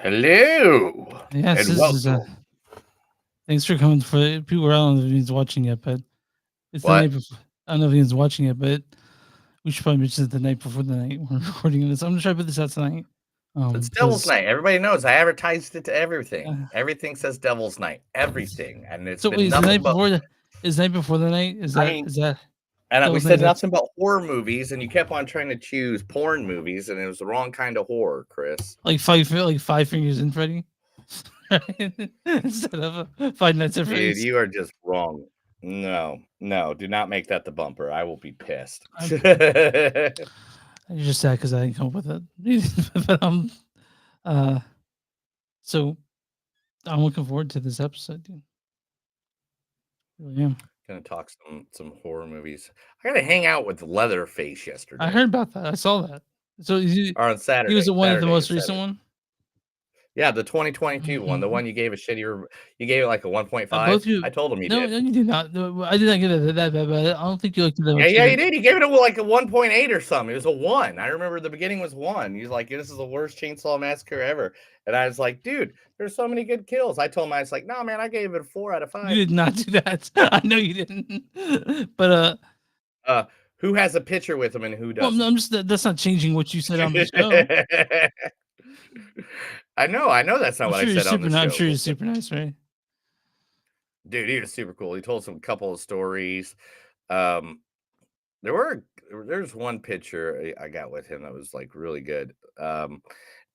Hello Yes, and this is welcome. thanks for coming for people. I don't know if anyone's watching it, but it's the night What? before. I don't know if anyone's watching it, but we should probably mention it the night before the night we're recording this. I'm gonna try to put this out tonight. It's Devil's Because Night. Everybody knows I advertised it to everything. uh, Everything says Devil's Night. Everything. And it's so wait, been nothing but is the night before the night? I mean, Is that and that we was night? said That's nothing but horror movies, and you kept on trying to choose porn movies, and it was the wrong kind of horror, Chris. like five fingers in Freddy, instead of Five Nights at Dude, Freddy's. you are just wrong. No, do not make that the bumper. I will be pissed. I'm, I'm just sad because I didn't come up with it. But uh, so I'm looking forward to this episode, dude. Really am. Gonna talk some horror movies. I gotta hang out with Leatherface I yesterday. heard about that. I saw that. So Or on he was Saturday. the one at the most recent Saturday. one. Yeah, the 2022 one, the Mhm. one you gave a shittier you gave it like a Both 1.5? you. I told him you No, did. no, you did not. No, I did not get it that bad. But I don't think you looked at that Yeah, much yeah, either. you did. You gave it a like a 1.8 or something. It was a 1. I remember the beginning was 1. He's like, "This is the worst Chainsaw Massacre ever." And I was like, "Dude, there's so many good kills." I told him I was like, "No, man, I gave it a 4 out of You 5." did not do that. I know you didn't. But Uh, who has a picture with him and who well, no, doesn't? I'm just that's not changing what you said on the show. I know that's not what I said on the I'm show, sure you're but super nice, right? dude, he was super cool. He told some couple of stories. Um, there were there's one picture I got with him that was like really good.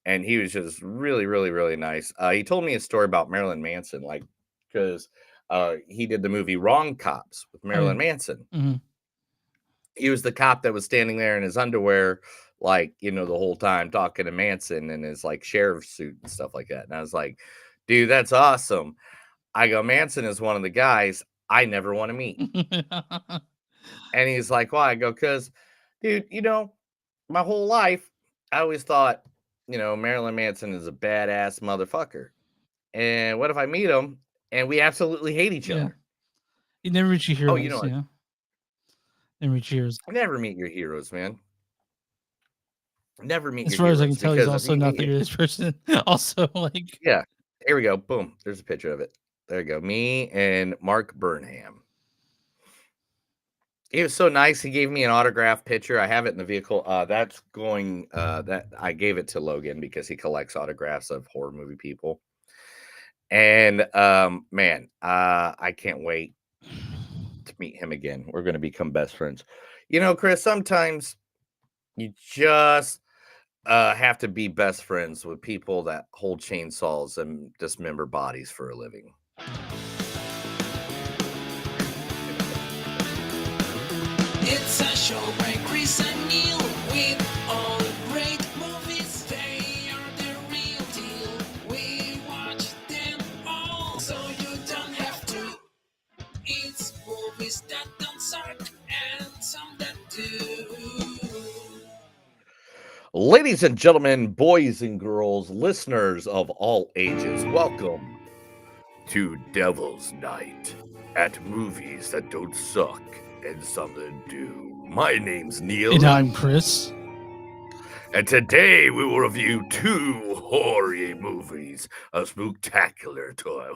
And he was just really nice. He told me a story about Marilyn Manson, like because he did the movie Wrong Cops with Oh yeah. Marilyn Manson. Mm-hmm. He was the cop that was standing there in his underwear, like the whole time talking to Manson in his like sheriff's suit and stuff like that. And I was like, dude, that's awesome. I go, Manson is one of the guys I never want to meet. And he's like, why? I go, because, dude, my whole life, I always thought, Marilyn Manson is a badass motherfucker. And what if I meet him and we absolutely hate each Yeah. other? You never reach your Oh, heroes. Yeah. Never reach your heroes. never meet your heroes, man. Never meet As your far as I can heroes tell, he's because if also you not meet the your, greatest person. Also, like yeah, here we go. Boom. There's a picture of it. There you go. Me and Mark Burnham. He was so nice. He gave me an autograph picture. I have it in the vehicle. That's going. That I gave it to Logan because he collects autographs of horror movie people. And man, I can't wait to meet him again. We're gonna become best friends. Chris. Sometimes you just have to be best friends with people that hold chainsaws and dismember bodies for a living. It's a show by Chris and Neil with all great movies. They are the real deal. We watch them all, so you don't have to. It's movies that don't suck and some that do. Ladies and gentlemen, boys and girls, listeners of all ages, welcome to Devil's Night at movies that don't suck and some that do. My name's Neil. and I'm Chris. And today we will review 2 horror movies, a spooktacular toy.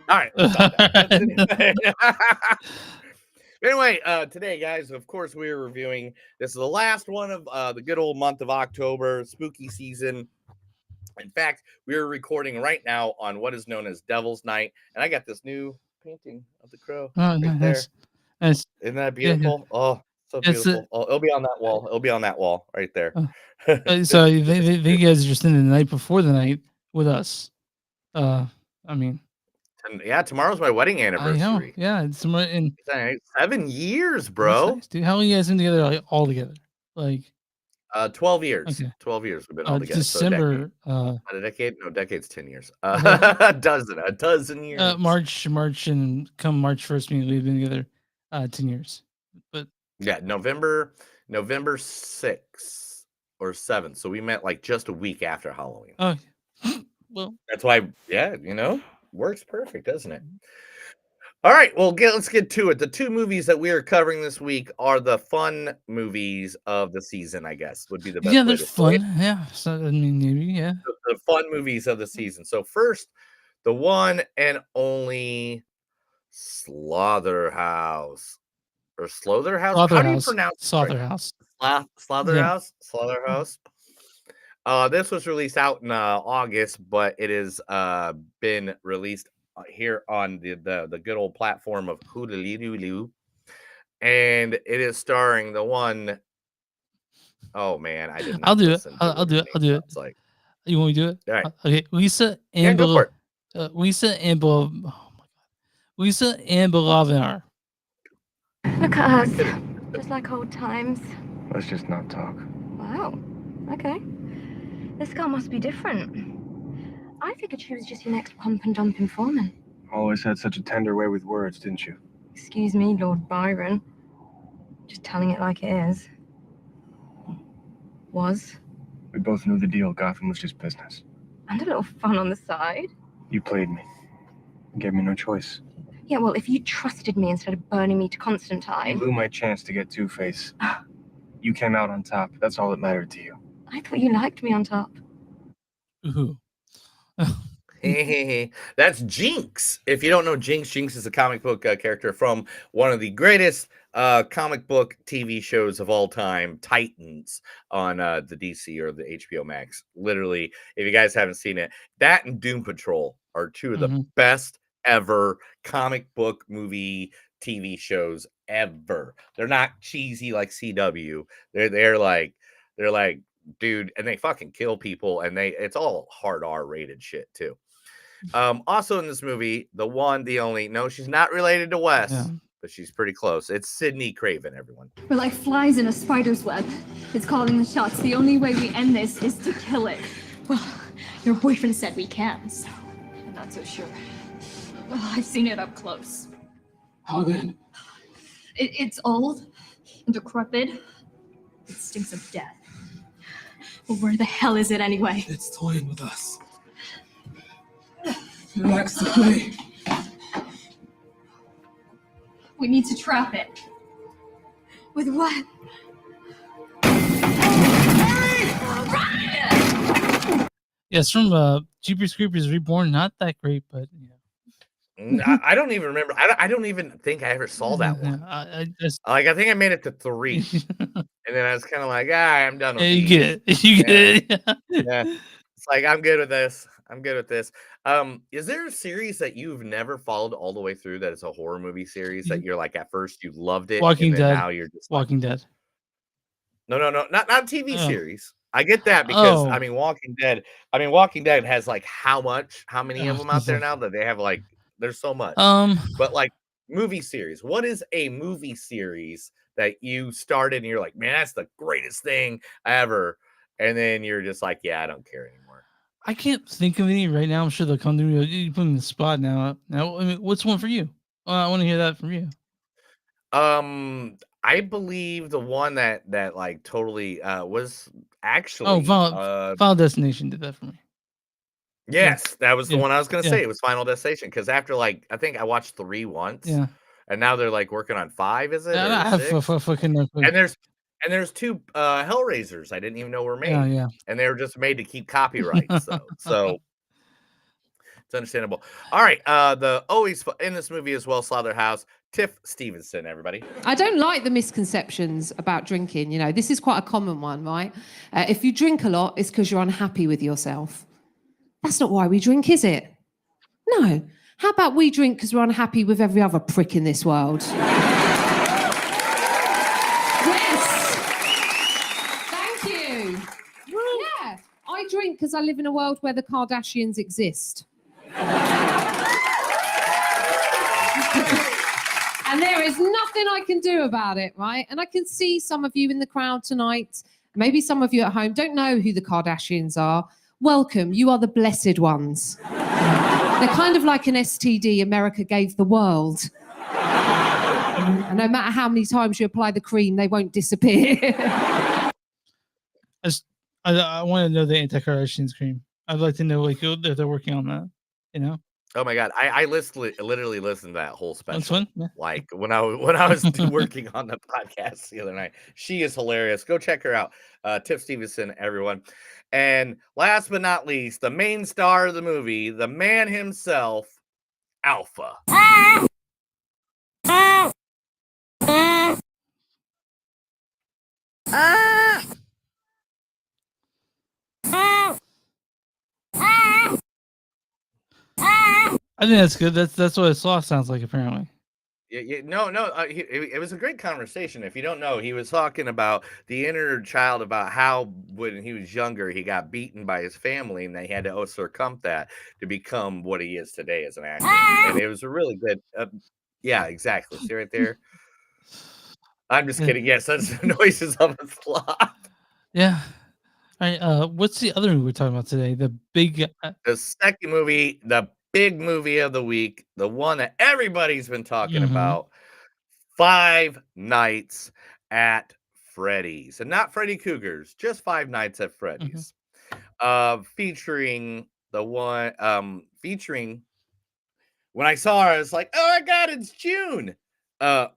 All right, let's stop that. Anyway, today, guys, of course, we are reviewing. This is the last one of the good old month of October, spooky season. In fact, we are recording right now on what is known as Devil's Night, and I got this new painting of the crow Oh, right there. nice. Isn't that Yeah, yeah. beautiful? Oh, so It's beautiful. Oh, it'll be on that wall. It'll be on that wall right there. uh, so you guys are just in the night before the night with us. I mean, And yeah, tomorrow's my wedding I know. anniversary. Yeah, it's somewhere in. 7 years, That's bro. nice, dude. How long you guys been together? Like all together? Like 12 years. okay. 12 years we've been all together. So a decade. December. Not a decade? No, decade's 10 years. A dozen years. March, and come March 1st, we've been together 10 years. But yeah, November 6th or 7th. So we met like just a week after Halloween. oh, well, That's why, yeah, Works perfect, doesn't it? All right, well, let's get to it. The two movies that we are covering this week are the fun movies of the season, I guess, would be the best Yeah, way they're to say fun. it. Yeah. So I mean, maybe yeah. The fun movies of the season. So first, the one and only Slotherhouse or Slotherhouse. How do you Slotherhouse. pronounce it right? Slotherhouse. Yeah. Slotherhouse? Slotherhouse? This was released out in August, but it has been released here on the good old platform of Hulu, and it is starring the one. Oh man, I did I'll not do it. listen to I'll what do his it. I'll name do it. sounds like. You want me to do it? All right, Okay. Lisa yeah, go for Ambel. it. Lisa Ambel. Oh my god. Lisa Ambelavinar. Look at us, Get it. just like old times. Let's just not talk. Wow, okay. This girl must be different. I figured she was just your next pump and dump informant. Always had such a tender way with words, didn't you? Excuse me, Lord Byron. Just telling it like it is. Was. We both knew the deal. Gotham was just business. And a little fun on the side. You played me. You gave me no choice. Yeah, well, if you trusted me instead of burning me to I Constantine. blew my chance to get Two-Face. You came out on top. That's all that mattered to you. I thought you liked me on top. Ooh. That's Jinx. If you don't know Jinx, Jinx is a comic book character from one of the greatest comic book TV shows of all time, Titans, on the DC or the HBO Max. Literally, if you guys haven't seen it, that and Doom Patrol are two of the best ever comic book movie TV shows ever. They're not cheesy like CW. They're like dude, and they fucking kill people, and it's all hard R rated shit too. Also in this movie, the one, the only, no, she's not related to Wes, but she's pretty close. It's Sydney Craven, everyone. We're like flies in a spider's web. It's calling the shots. The only way we end this is to kill it. Well, your boyfriend said we can, so I'm not so sure. Well, I've seen it up close. how then? It's old, decrepit. It stinks of death. Well, where the hell is it anyway? It's toying with us. It likes to play. We need to trap it. With what? Yeah, it's from Jeepers Creepers Reborn. Not that great, but yeah. I don't even remember. I don't even think I ever saw that one. I just Like, I think I made it to 3, and then I was kind of like, I'm done with you these. get it. You get it. Yeah. It's like, I'm good with this. I'm good with this. Is there a series that you've never followed all the way through that is a horror movie series that you're like, at first you loved it, Walking and then Dead. now you're just like, Walking Dead. no, not TV Oh. series. I get that because Oh. I mean, Walking Dead has like how many of Oh, them out there now that they have like, there's so much. But like movie series, what is a movie series that you started and you're like, man, that's the greatest thing ever, and then you're just like, yeah, I don't care anymore. I can't think of any right now. I'm sure they'll come to me. You put me in the spot now. Now, I mean, what's one for you? I want to hear that from you. I believe the one that like totally was actually Oh, Final Destination did that for me. yes, that was the Yeah. one I was gonna Yeah. say. It was Final Destination, because after like I think I watched 3 once, Yeah. and now they're like working on 5, is it? Yeah, Or I have 6? fucking no clue. And there's 2 Hellraisers I didn't even know were made. Yeah. And they were just made to keep copyrights though. So it's understandable. All right, the always in this movie as well, Slotherhouse, Tiff Stevenson, everybody. I don't like the misconceptions about drinking. You know, this is quite a common one, right? If you drink a lot, it's because you're unhappy with yourself. That's not why we drink, is it? No. How about we drink because we're unhappy with every other prick in this world? Yes. Thank you. Yeah. I drink because I live in a world where the Kardashians exist. And there is nothing I can do about it, right? And I can see some of you in the crowd tonight, maybe some of you at home don't know who the Kardashians are. Welcome, you are the blessed ones. They're kind of like an STD America gave the world. And no matter how many times you apply the cream, they won't disappear. I want to know the anti-Kardashians cream. I'd like to know like if they're working on that. You know. Oh my god, I literally listened to that whole That's special. fun. Yeah. Like when I was working on the podcast the other night. She is hilarious. Go check her out. Tiff Stevenson, everyone. And last but not least, the main star of the movie, the man himself, Alpha. I think that's good. That's what a sloth sounds like, apparently. No. It was a great conversation. If you don't know, he was talking about the inner child, about how when he was younger, he got beaten by his family, and they had to overcome that to become what he is today as an actor. And it was a really good. Yeah, exactly. See right there. I'm just Yeah. kidding. Yes, that's the noises of a sloth. Yeah. All right. What's the other movie we're talking about today? The big. The second movie, the big movie of the week, the one that everybody's been talking about, Five Nights at Freddy's. And not Freddy Cougars, just Five Nights at Freddy's. Featuring when I saw her, I was like, oh my god, it's June.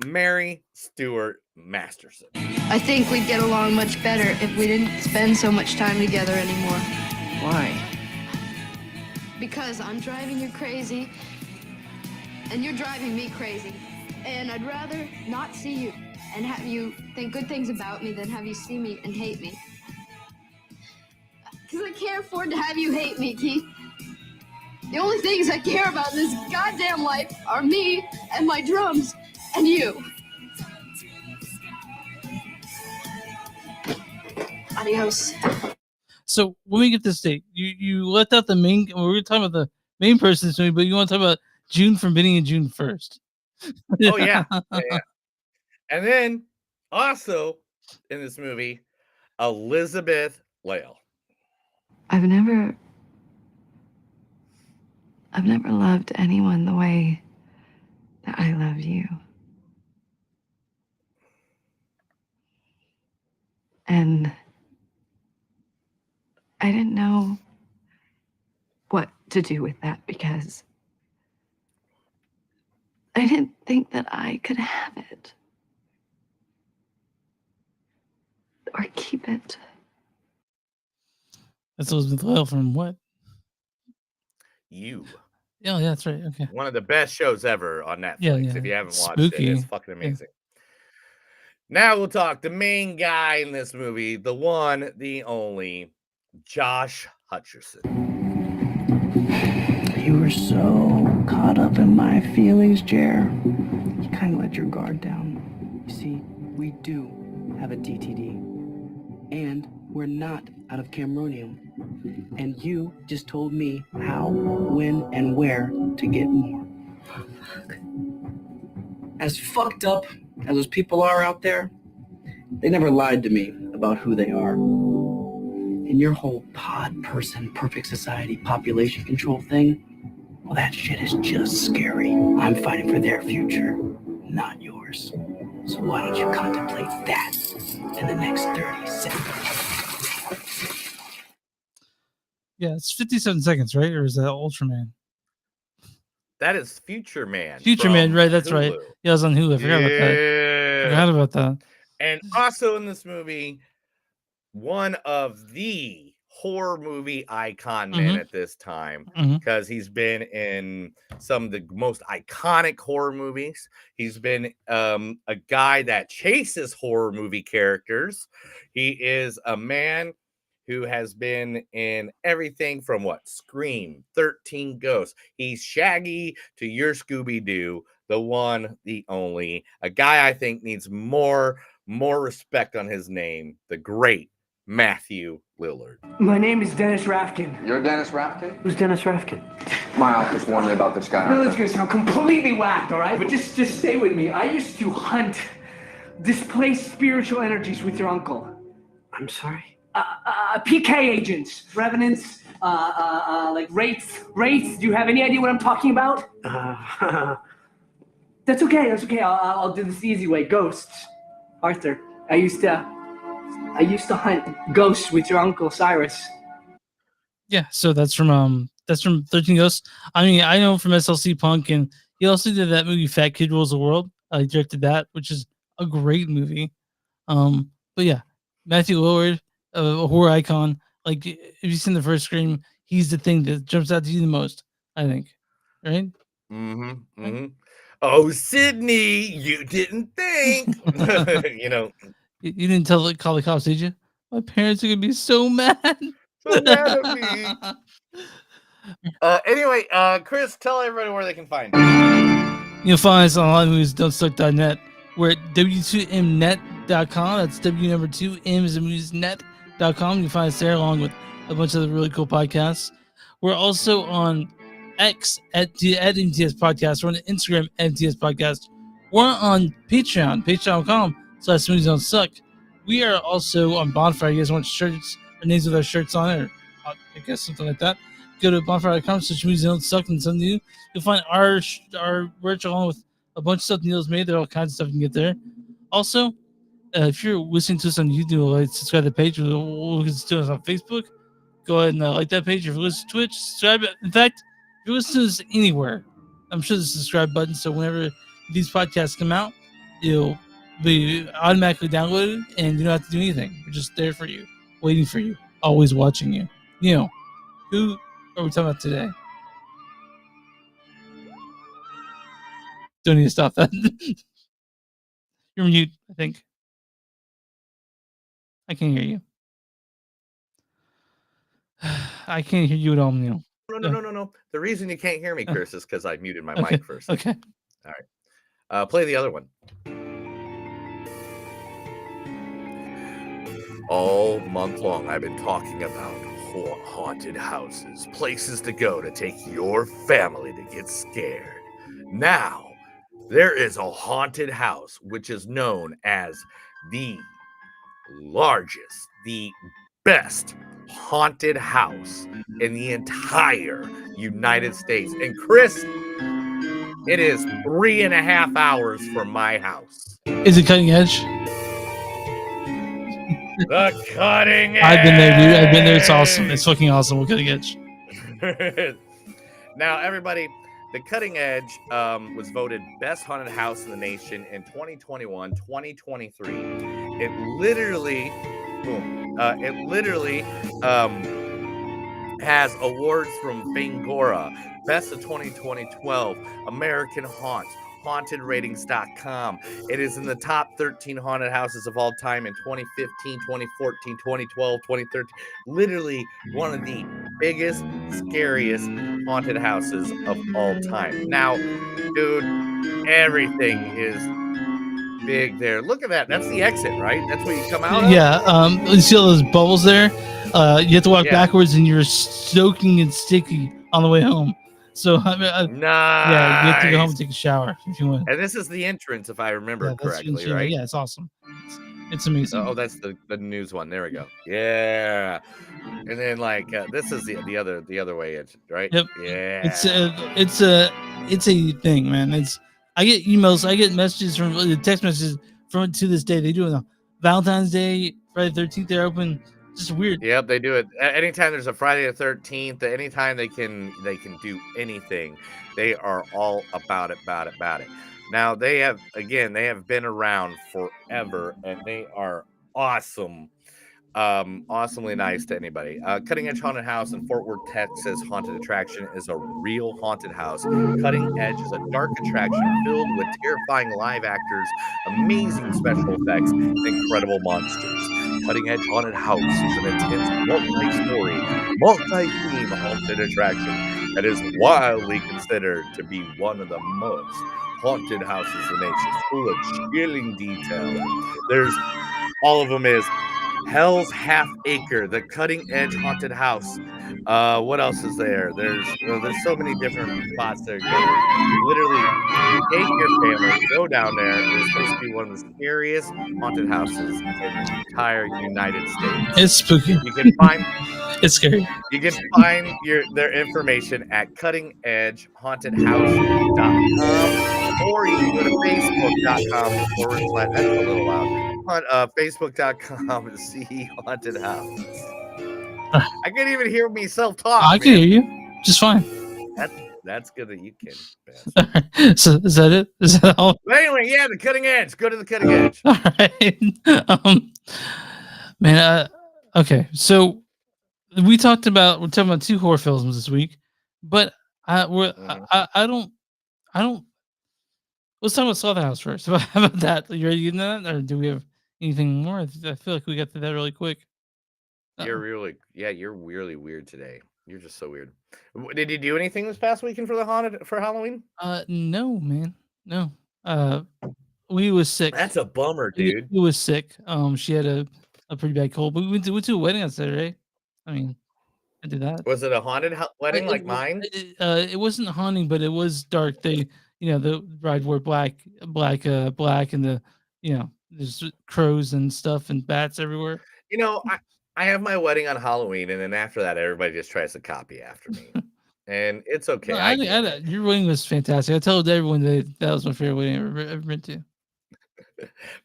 Mary Stuart Masterson. I think we'd get along much better if we didn't spend so much time together anymore. Why? Because I'm driving you crazy, and you're driving me crazy. And I'd rather not see you and have you think good things about me than have you see me and hate me. Because I can't afford to have you hate me, Keith. The only things I care about in this goddamn life are me and my drums and you. Adios. So when we get this date, you left out the main. We were talking about the main person in this movie, but you want to talk about June from Benny and June First. Oh yeah. And then also in this movie, Elizabeth Lale. I've never loved anyone the way that I love you. And I didn't know what to do with that because I didn't think that I could have it or keep it. That's Elizabeth Lale from what? You. Oh, yeah, that's right. Okay. One of the best shows ever on Netflix. Yeah. If you haven't watched Spooky. it, it's fucking amazing. Now we'll talk the main guy in this movie, the one, the only, Josh Hutcherson. You were so caught up in my feelings, Jer. You kind of let your guard down. You see, we do have a DTD. And we're not out of Cameronium. And you just told me how, when, and where to get more. Fuck. As fucked up as those people are out there, they never lied to me about who they are. And your whole pod person, perfect society, population control thing, well, that shit is just scary. I'm fighting for their future, not yours. So why don't you contemplate that in the next 30 seconds? Yeah, it's 57 seconds, right? Or is that Ultraman? That is Future Man. Future Man, right? That's Hulu. right. Yeah, it was on Hulu. I forgot about that. Forgot about that. And also in this movie, one of the horror movie icon men at this time, because he's been in some of the most iconic horror movies. He's been a guy that chases horror movie characters. He is a man who has been in everything from Scream, 13 Ghosts. He's Shaggy to your Scooby-Doo, the one, the only, a guy I think needs more respect on his name, the great Matthew Lillard. My name is Dennis Rafkin. You're Dennis Rafkin? Who's Dennis Rafkin? My office warned me about this guy. No, it's gonna sound completely whacked, all right? But just stay with me. I used to hunt displaced spiritual energies with your uncle. I'm sorry? PK agents, revenants, like wraiths. Wraiths, do you have any idea what I'm talking about? That's okay. I'll do this the easy way. Ghosts. Arthur, I used to hunt ghosts with your uncle Cyrus. Yeah, so that's from That's from 13 Ghosts. I mean, I know from SLC Punk, and he also did that movie Fat Kid Rules the World. He directed that, which is a great movie. But yeah, Matthew Lillard, a horror icon. Like, if you've seen the first Scream, he's the thing that jumps out to you the most, I think. Right? Oh, Sydney, you didn't think. You know, You didn't call the cops, did you? My parents are gonna be so mad. so mad at me. Anyway, Chris, tell everybody where they can find you. You'll find us on onlinemovies.net. We're at w2mnet.com. That's W number 2 M is net.com. You'll find us there along with a bunch of other really cool podcasts. We're also on X at MTS Podcast. We're on Instagram at MTS Podcast. We're on Patreon, patreon.com/movies don't suck. We are also on Bonfire. You guys want shirts or names with our shirts on it, or I guess something like that. Go to bonfire.com/movies don't suck and something new. You'll find our merch along with a bunch of stuff Neil's made. There are all kinds of stuff you can get there. Also, if you're listening to us on YouTube, like, subscribe to the page. We'll do us on Facebook. Go ahead and like that page. If you're listening to Twitch, subscribe. In fact, if you're listening to us anywhere, I'm sure there's a subscribe button. So whenever these podcasts come out, it'll be automatically downloaded, and you don't have to do anything. We're just there for you, waiting for you, always watching you. You know, who are we talking about today? Don't need to stop that. You're mute, I think. I can't hear you. I can't hear you at all, Neil. No. The reason you can't hear me, Chris, is because I muted my mic first. Okay. All right. Play the other one. All month long, I've been talking about haunted houses, places to go to take your family to get scared. Now, there is a haunted house, which is known as the largest, the best haunted house in the entire United States. And Chris, it is 3.5 hours from my house. Is it Cutting Edge? The Cutting Edge. I've been there, dude. I've been there. It's awesome. It's fucking awesome. We're Cutting Edge. Now, everybody, the Cutting Edge was voted best haunted house in the nation in 2021, 2023. It literally has awards from Bangora, Best of 2012, American Haunt, HauntedRatings.com. It is in the top 13 haunted houses of all time in 2015, 2014, 2012, 2013. Literally one of the biggest, scariest haunted houses of all time. Now, dude, everything is big there. Look at that. That's the exit, right? That's where you come out of? Yeah. You see all those bubbles there? You have to walk backwards, and you're soaking and sticky on the way home. So nice. Yeah, you have to go home and take a shower if you want. And this is the entrance, if I remember correctly, right? Yeah, it's awesome. It's amazing. Oh, that's the news one. There we go. Yeah. And then this is the other way, right? Yep. Yeah. It's a thing, man. I get emails, I get messages from text messages from to this day. They do it on Valentine's Day, Friday the 13th. They're open. Just weird. Yep, they do it anytime there's a Friday the 13th. Anytime they can do anything, they are all about it. Now they have been around forever, and they are awesome. Awesomely nice to anybody. Cutting Edge Haunted House in Fort Worth, Texas. Haunted attraction is a real haunted house. Cutting Edge is a dark attraction filled with terrifying live actors, amazing special effects, and incredible monsters. Cutting Edge Haunted House is an intense, multi-story, multi-theme haunted attraction that is widely considered to be one of the most haunted houses in the nation, full of chilling detail. All of them is Hell's Half Acre, the Cutting Edge Haunted House. What else is there? There's so many different spots there. Literally, take your family, go down there. It's supposed to be one of the scariest haunted houses in the entire United States. It's spooky. You can find it's scary. You can find their information at cuttinghedgehauntedhouse.com, or you can go to facebook.com/, that's a little loud, facebook.com to see Haunted House. I can't even hear myself talk. I can hear you. just fine. That's good that you can. So is that it? Is that all? But anyway, yeah, the cutting edge. Go to the cutting edge. All right. Man, okay. So we're talking about 2 horror films this week, but I don't. Let's talk about Slotherhouse first. How about that? You ready to get into that, or do we have anything more? I feel like we got through that really quick. You're really weird today. You're just so weird. Did you do anything this past weekend for Halloween? No, man, no. We was sick. That's a bummer, dude. We was sick. She had a pretty bad cold, but we went to a wedding on Saturday. I mean, I did that. Was it a haunted wedding like mine? It wasn't haunting, but it was dark. They, the bride wore black, and the, there's crows and stuff and bats everywhere. I have my wedding on Halloween, and then after that, everybody just tries to copy after me, and it's okay. No, your wedding was fantastic. I told everyone that was my favorite wedding I've ever been to.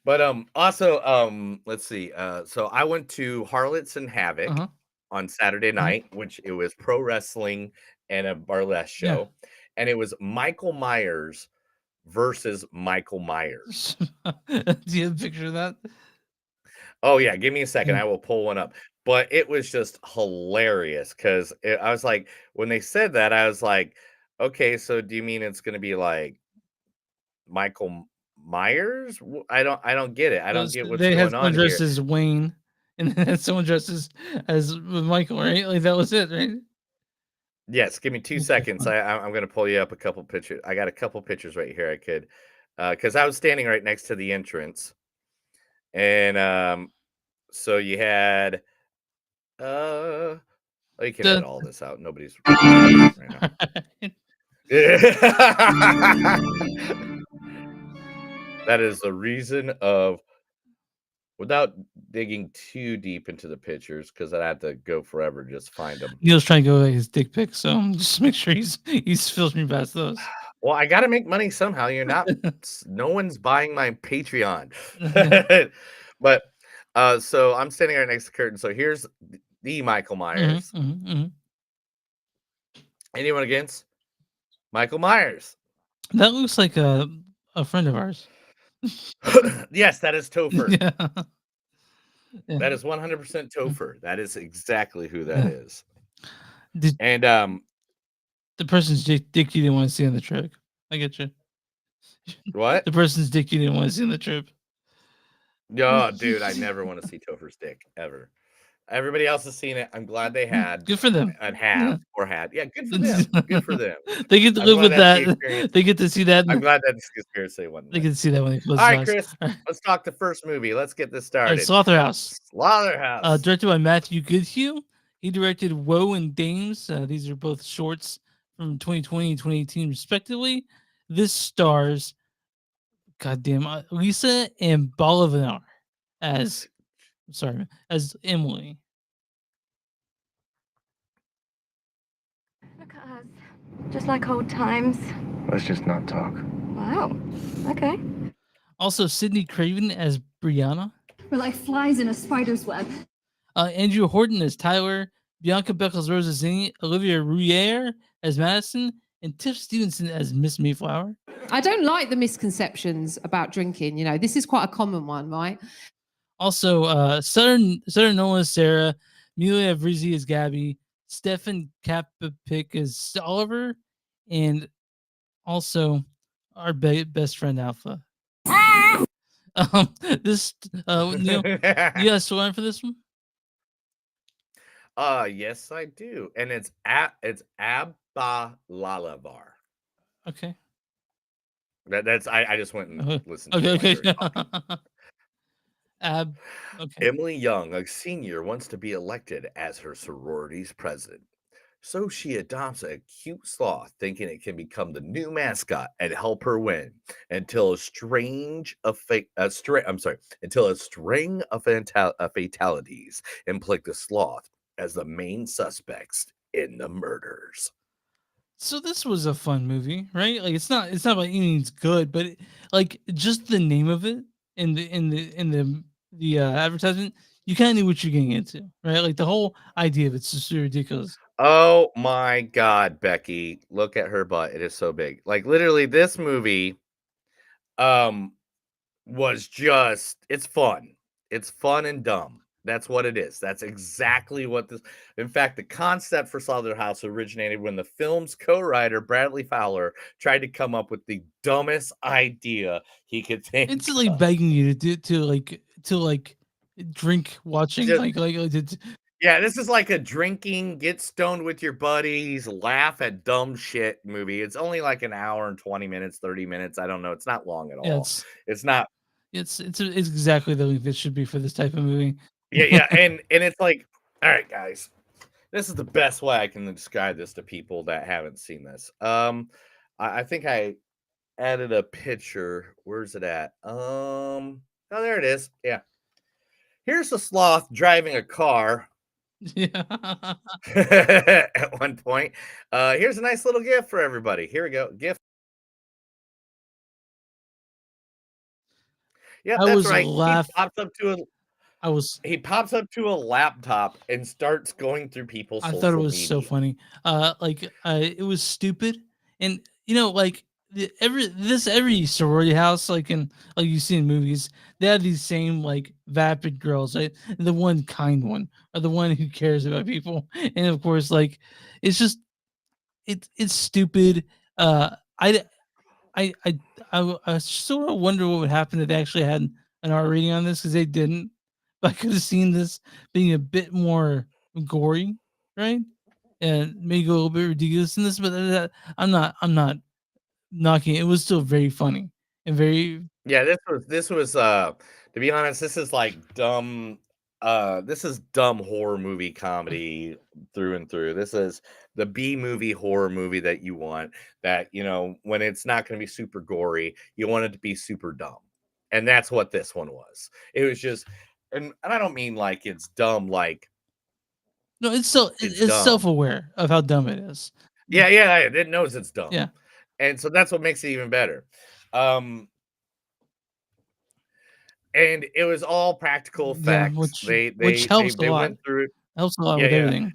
But also let's see. So I went to Harlots and Havoc on Saturday night, which it was pro wrestling and a burlesque show, and it was Michael Myers versus Michael Myers. Do you have a picture of that? Oh yeah, give me a second. I will pull one up. But it was just hilarious because I was like, when they said that, I was like, okay, so do you mean it's going to be like Michael Myers? I don't get it. I don't get what's they going had on someone dressed here. as Wayne, and then had someone dressed as Michael, right? Like that was it, right? Yes, give me 2 seconds. I'm going to pull you up a couple pictures. I got a couple pictures right here. I could, because I was standing right next to the entrance, and so you had, you can edit all this out. Nobody's right now. That is the reason of, without digging too deep into the pictures, because I'd have to go forever just to find them. Neil's trying to go his dick pic, so just make sure he's filtering past those. Well, I got to make money somehow. You're not. No one's buying my Patreon. But so I'm standing right next to the curtain. So here's the Michael Myers. Anyone against Michael Myers? That looks like a friend of ours. Yes, that is Topher. Yeah. That is 100% Topher. That is exactly who that is. And the person's dick you didn't want to see on the trip. I get you. What? The person's dick you didn't want to see on the trip. No, dude, I never want to see Topher's dick ever. Everybody else has seen it. I'm glad they had. Good for them. And have or had. Yeah, good for them. Good for them. They get to live with that. They get to see that. I'm glad that conspiracy wasn't. They get to see that when they close. All right, Chris. Let's talk the first movie. Let's get this started. Right, Slotherhouse. Slotherhouse. Directed by Matthew Goodhue. He directed Woe and Dames. These are both shorts from 2020 and 2018, respectively. This stars, goddamn, Lisa and Bolivar as Emily. Look at us. Just like old times. Let's just not talk. Wow. Okay. Also, Sydney Craven as Brianna. We're like flies in a spider's web. Andrew Horton as Tyler. Bianca Beckles-Rose as Zinni. Olivia Rouillère as Madison. And Tiff Stevenson as Miss Mayflower. I don't like the misconceptions about drinking. This is quite a common one, right? Also, Southern Nolan as Sarah. Amelia Vrizzi as Gabby. Stefan Kapapic as Oliver. And also our best friend Alpha. This Neil, you got a storyline for this one? Yes, I do. And it's Abba Lalavar. Okay. That's I just went and listened to okay. Okay. Emily Young, a senior, wants to be elected as her sorority's president. So she adopts a cute sloth, thinking it can become the new mascot and help her win. Until a string of fatalities implique the sloth as the main suspects in the murders. So this was a fun movie, right? Like it's not by any means good, but just the name of it in the advertisement, you kind of knew what you're getting into, right? Like the whole idea of it's just ridiculous. Oh my god, Becky, look at her butt. It is so big. Like literally this movie um was just it's fun. It's fun and dumb. That's what it is. That's exactly what this in fact, the concept for Slotherhouse originated when the film's co-writer, Bradley Fowler, tried to come up with the dumbest idea he could think It's like of. begging you to do to like drink watching Just yeah, this is like a drinking, get stoned with your buddies, laugh at dumb shit movie. It's only like an hour and 20 minutes, 30 minutes. I don't know. It's not long at yeah, all. It's not it's exactly the length it should be for this type of movie. yeah, and it's like, all right, guys, this is the best way I can describe this to people that haven't seen this. I think I added a picture. Where's it at? Oh, there it is. Yeah. Here's a sloth driving a car Yeah. at one point. Here's a nice little gift for everybody. Here we go. Gift. Yep, I that's was right. I was He pops up to a laptop and starts going through people's I thought it social was so media. funny. It was stupid, and like every sorority house, like you see in movies, they have these same like vapid girls, right? The one kind one, or the one who cares about people, and of course, like it's just it's stupid. Uh, I I I I sort of wonder what would happen if they actually had an R rating on this because they didn't. But I could have seen this being a bit more gory, right? And maybe go a little bit ridiculous in this, but I'm not knocking it. It was still very funny and very Yeah, this was to be honest, this is like dumb this is dumb horror movie comedy through and through. This is the B movie horror movie that you want that, when it's not going to be super gory, you want it to be super dumb. And that's what this one was. It was just and I don't mean like it's dumb like no. It's still it's it's self dumb. aware of how dumb it is. Yeah, yeah, it knows it's dumb. Yeah, And so that's what makes it even better. Um and it was all practical yeah, effects. which helps a They lot. went through it. Helps a lot Yeah, with yeah. everything.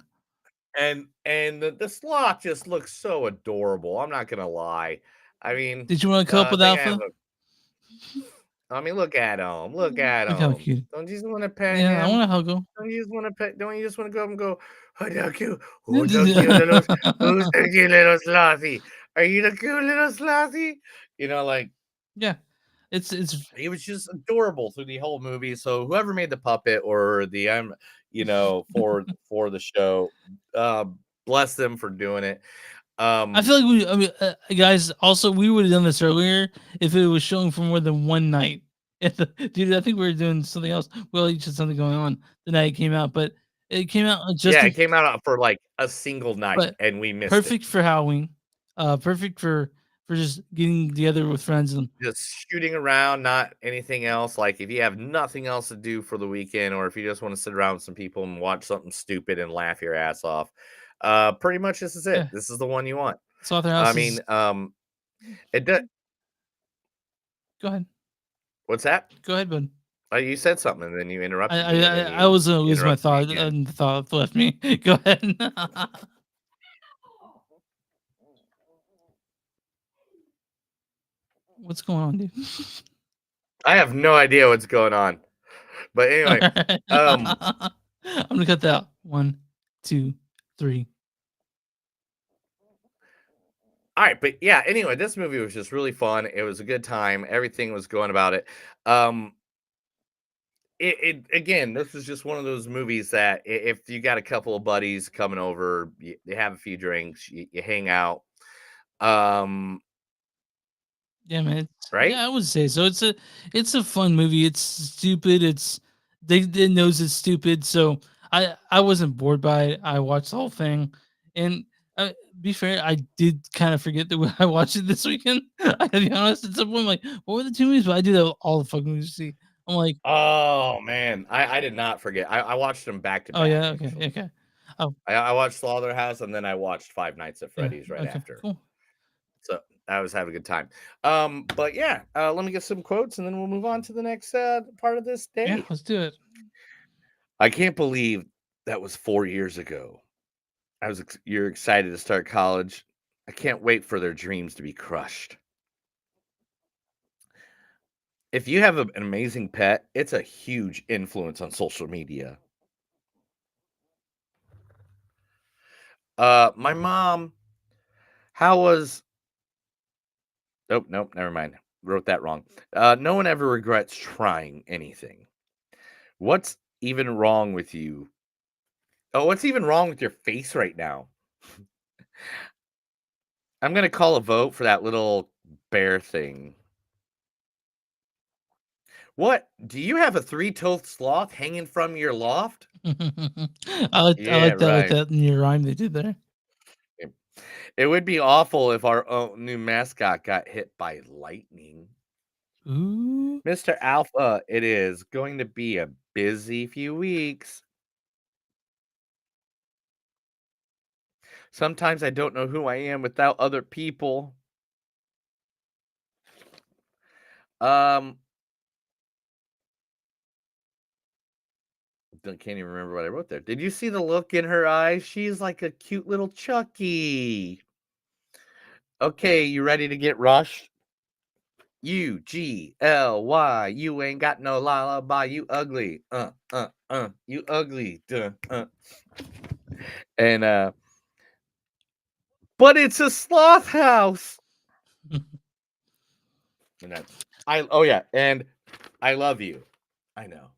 And the sloth just looks so adorable. I'm not gonna lie. I mean, Did you want to come up I with think I have Alpha? I mean, look at him. Look at Look how him. cute. Don't you just want to pet Yeah, I him? want to hug him. Don't you just want to go up and go, who's the cute little who's the cute little slothy? Are you the cute little slothy? Like Yeah, it's he was just adorable through the whole movie. So whoever made the puppet or the for the show, bless them for doing it. I feel like I mean, guys, also, we would have done this earlier if it was showing for more than one night. Dude, I think we were doing something else. Well, each had something going on the night it came out, but it came out just Yeah, in, it came out for like a single night but and we missed it. perfect for Halloween. Perfect for just getting together with friends and Just shooting around, not anything else. Like if you have nothing else to do for the weekend, or if you just want to sit around with some people and watch something stupid and laugh your ass off, pretty much this is it. yeah. This is the one you want. I Slotherhouse mean, is. it does. Go ahead. What's that? Go ahead, bud. You said something and then you I interrupted me, and then I you was gonna lose my interrupted me thought, again. and the thought left me. Go ahead. What's going on, dude? I have no idea what's going on. But anyway, Alright. I'm gonna cut that out. 1, 2, 3. all right, but yeah, anyway, this movie was just really fun. It was a good time. Everything was going about it. Um, it again, this is just one of those movies that if you got a couple of buddies coming over, you have a few drinks, you hang out. Um, Yeah, man. right? Yeah, I would say so. It's a fun movie. It's stupid. It knows it's stupid. So I wasn't bored by it. I watched the whole thing, and be fair, I did kind of forget that I watched it this weekend. I gotta be honest. At some point, I'm like, what were the 2 movies? But I do that with all the fucking movies. You see, I'm like, Oh man, I did not forget. I watched them back to oh back. yeah, okay, Actually, okay, oh I watched Slaughterhouse and then I watched Five Nights at yeah, Freddy's right okay, after. cool. So I was having a good time. But yeah, let me get some quotes and then we'll move on to the next part of this Yeah, day. let's do it. I can't believe that was 4 years ago. You're excited to start college. I can't wait for their dreams to be crushed. If you have an amazing pet, it's a huge influence on social media. My mom, how was nope, never mind. Wrote that wrong. No one ever regrets trying anything. What's even wrong with you? Oh, what's even wrong with your face right now? I'm gonna call a vote for that little bear thing. What? Do you have a three-toothed sloth hanging from your loft? I Yeah, like right. that new rhyme they did there. It would be awful if our new mascot got hit by lightning. Ooh. Mr. Alpha, it is going to be a busy few weeks. Sometimes I don't know who I am without other people. Um, can't even remember what I wrote there. Did you see the look in her eyes? She's like a cute little Chucky. Okay, you ready to get rushed? UGLY. You ain't got no lullaby. You ugly. You ugly. Duh, And but it's a sloth house. And that's oh yeah, and I love you. I know.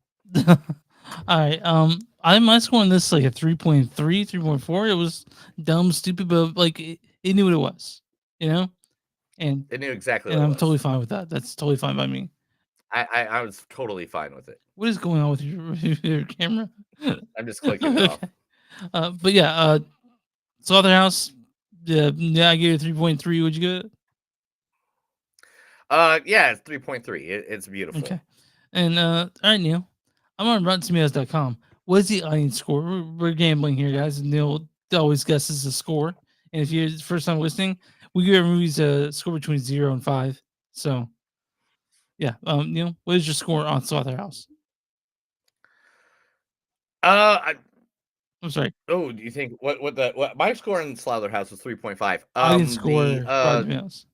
All right. I my score on this like a 3.3, 3.4. It was dumb, stupid, but like it knew what it was, you know. And It knew exactly and what it I'm was. totally fine with that. That's totally fine by me. I was totally fine with it. What is going on with your camera? I'm just clicking it off. But yeah, Slotherhouse. Yeah, I gave it 3.3. Would you give it? Yeah, it's 3.3. It's beautiful. Okay. And all right, Neil. I'm on RottenTomatoes.com. What is the audience score? We're gambling here, guys. And Neil always guesses the score. And if you're the first time listening, we give our movies a score between 0 and 5. So yeah, Neil, what is your score on Slotherhouse? I'm sorry. Oh, do you think what my score in Slotherhouse was 3.5? Audience score, Rotten Tomatoes.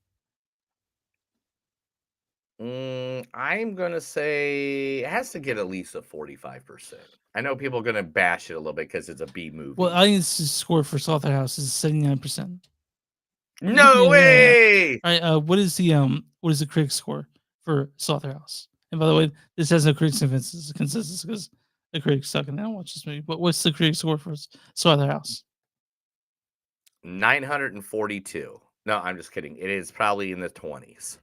I'm gonna say it has to get at least a 45%. I know people are gonna bash it a little bit because it's a B movie. Well, audience score for Slotherhouse is 79%. No way! All right, what is the critic score for Slotherhouse? And by the way, this has no critics consensus because the critics suck and they don't watch this movie. But what's the critic score for Slotherhouse? 942. No, I'm just kidding. It is probably in the 20s.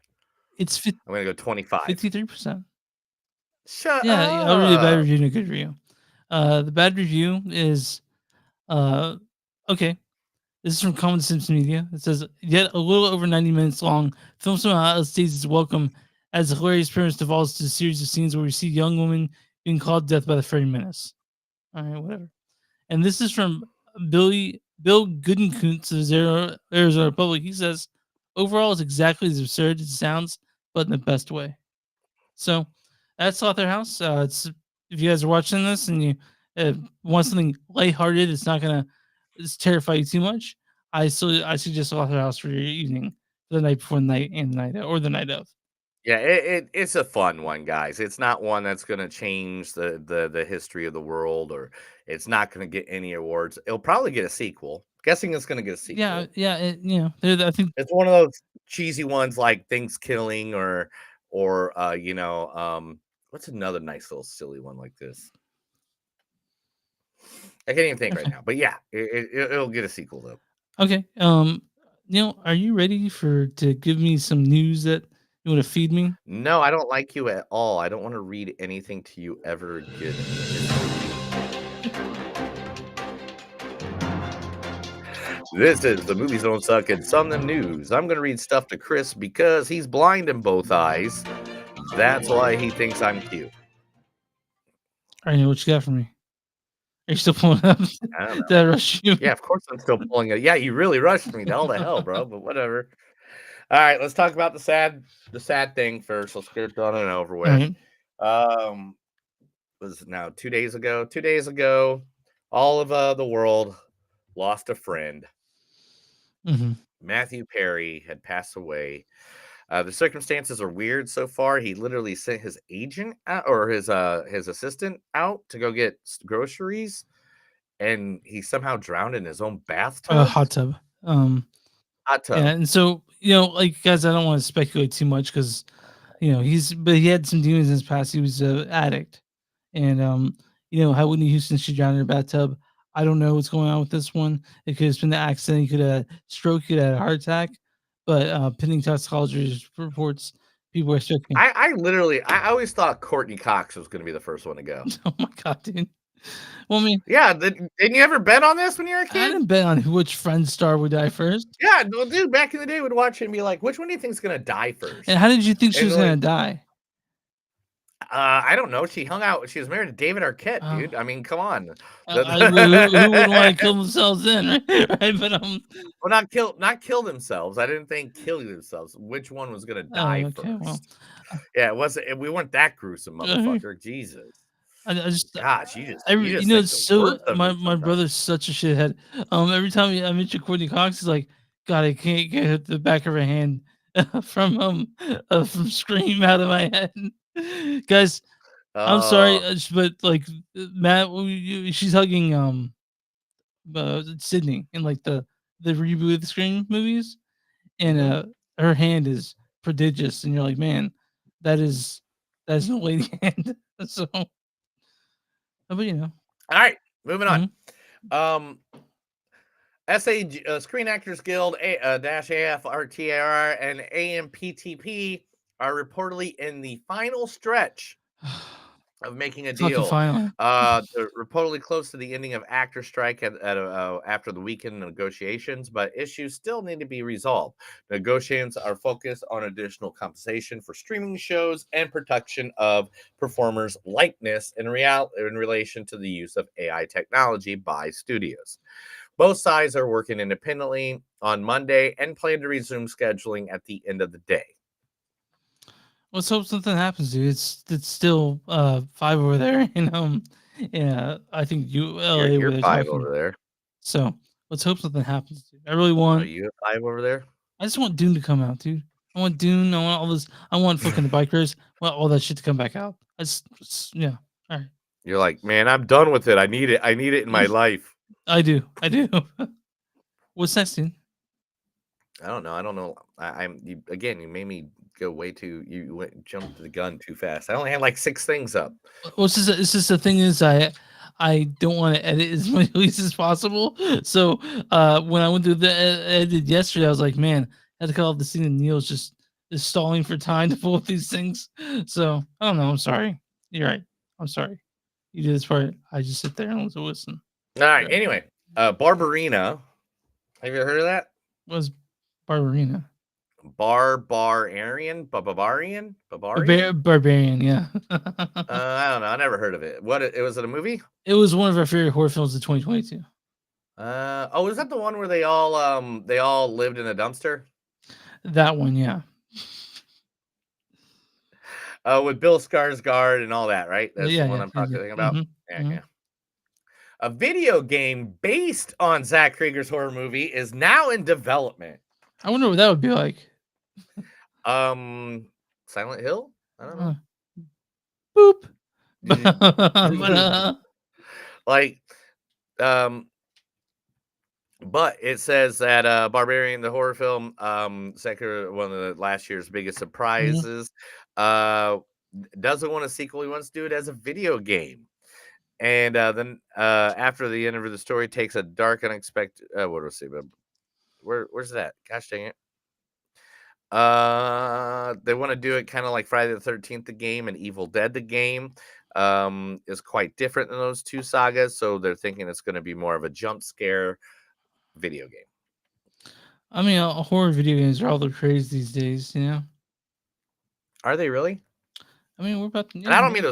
I'm gonna go 25. 53%. Shut yeah, up. I'll read a bad review and a good review. The bad review is okay. This is from Common Sense Media. It says, yet a little over 90 minutes long, film somehow outstays its welcome as the hilarious premise devolves to a series of scenes where we see young women being called to death by the Freddy menace. All right, whatever. And this is from Bill Goodenkuntz of the Arizona Republic. He says, overall, it's exactly as absurd as it sounds, but in the best way. So that's Slotherhouse. It's if you guys are watching this and you want something lighthearted, it's not gonna terrify you too much. I suggest Slotherhouse for your evening, for the night before the night and the night or the night of. Yeah, it's a fun one, guys. It's not one that's gonna change the history of the world, or it's not gonna get any awards. It'll probably get a sequel. Guessing it's gonna get a sequel. Yeah. I think it's one of those cheesy ones like Things Killing or what's another nice little silly one like this? I can't even think right now, but yeah, it'll get a sequel though. Okay. Neil, are you ready to give me some news that you want to feed me? No, I don't like you at all. I don't want to read anything to you ever again. This is the Movies Don't Suck and Some of Them News. I'm going to read stuff to Chris because he's blind in both eyes. That's why he thinks I'm cute. All right, Neil, what you got for me? Are you still pulling up? I don't know. Did I rush you? Yeah, of course I'm still pulling it. Yeah, you really rushed me. Hell to hell, bro. But whatever. All right, let's talk about the sad thing first. Let's get it done and over with. Was it now 2 days ago? 2 days ago, all of the world lost a friend. Mhm. Matthew Perry had passed away. The circumstances are weird so far. He literally sent his agent out, or his assistant out to go get groceries, and he somehow drowned in his own bathtub. Hot tub. Hot Yeah, tub. and so, like, guys, I don't wanna speculate too much because but he had some demons in his past. He was an addict. And, how Whitney Houston, she drowned in her bathtub. I don't know what's going on with this one. It could have been an accident. He could have stroke. He could have had a heart attack. But pending toxicology reports, people are expecting. I always thought Courtney Cox was going to be the first one to go. Oh my god, dude. Well, I mean, Yeah, didn't you ever bet on this when you were a I kid? didn't bet on which friend star would die first. Yeah, well, dude, back in the day, would watch it and be like, "Which one do you think's going to die first?" And how did you think she And was gonna die? I don't know. She hung out. She was married to David Arquette, Oh. dude. I mean, come on. Who wouldn't want to kill themselves then, right? But well, not kill themselves. I didn't think kill themselves. Which one was gonna die okay, first? well, Yeah, it wasn't. We weren't that gruesome, motherfucker. Jesus. I just, Gosh, you just every, think the it's so. worst of me My sometimes. brother's such a shithead. Every time I mention Courtney Cox, he's like, "God, I can't get the back of her hand from Scream out of my head." Guys, I'm sorry, Oh, but like Matt, she's hugging Sydney in like the reboot of the Scream movies, and her hand is prodigious, and you're like, man, that is no lady hand. So, but all right, moving on. Mhm. SAG, Screen Actors Guild, dash AFRTR, and AMPTP are reportedly in the final stretch of making a Fucking deal. finally. They're reportedly close to the ending of actor strike after the weekend negotiations, but issues still need to be resolved. Negotiations are focused on additional compensation for streaming shows and protection of performers' likeness in relation to the use of AI technology by studios. Both sides are working independently on Monday and plan to resume scheduling at the end of the day. Let's hope something happens, dude. It's still 5 over there, yeah, I think LA where You're they're 5 talking. over there. So let's hope something happens, dude. I really Are want. you at 5 over there? I just want Dune to come out, dude. I want Dune. I want all this. I want fucking the bike race. I want all that shit to come back out. Yeah. All right. You're like, man, I'm done with it. I need it. I need it in my life. I do. What's next, dude? I don't know. Again, you made me go way too. Jumped the gun too fast. I only had like 6 things up. Well, it's just the thing is I don't want to edit as many releases as possible. So when I went through the edit yesterday, I was like, man, I had to cut off the scene and Neil's just is stalling for time to pull up these things. So I don't know. I'm sorry. You're right. I'm sorry. You do this part. I just sit there and listen. All right. Anyway, Barbarina. Have you ever heard of that? Was Barbarina? Barbarian? Barbarian? Barbarian, yeah. I don't know. I never heard of it. Was it a movie? It was one of our favorite horror films of 2022. Is that the one where they all lived in a dumpster? That one, yeah. With Bill Skarsgård and all that, right? That's Yeah, the one yeah, I'm talking about. Yeah, mhm. yeah. A video game based on Zach Krieger's horror movie is now in development. I wonder what that would be like. Silent Hill? I don't know. Boop. But it says that Barbarian, the horror film, second one of the last year's biggest surprises, doesn't want a sequel. He wants to do it as a video game. And then after the end of the story takes a dark, unexpected. What do I say? Where's that? Gosh dang it! They want to do it kind of like Friday the 13th, the game, and Evil Dead, the game. Is quite different than those two sagas, so they're thinking it's going to be more of a jump scare video game. I mean, horror video games are all the craze these days, you know. Are they really? I mean, we're about to. And I don't mean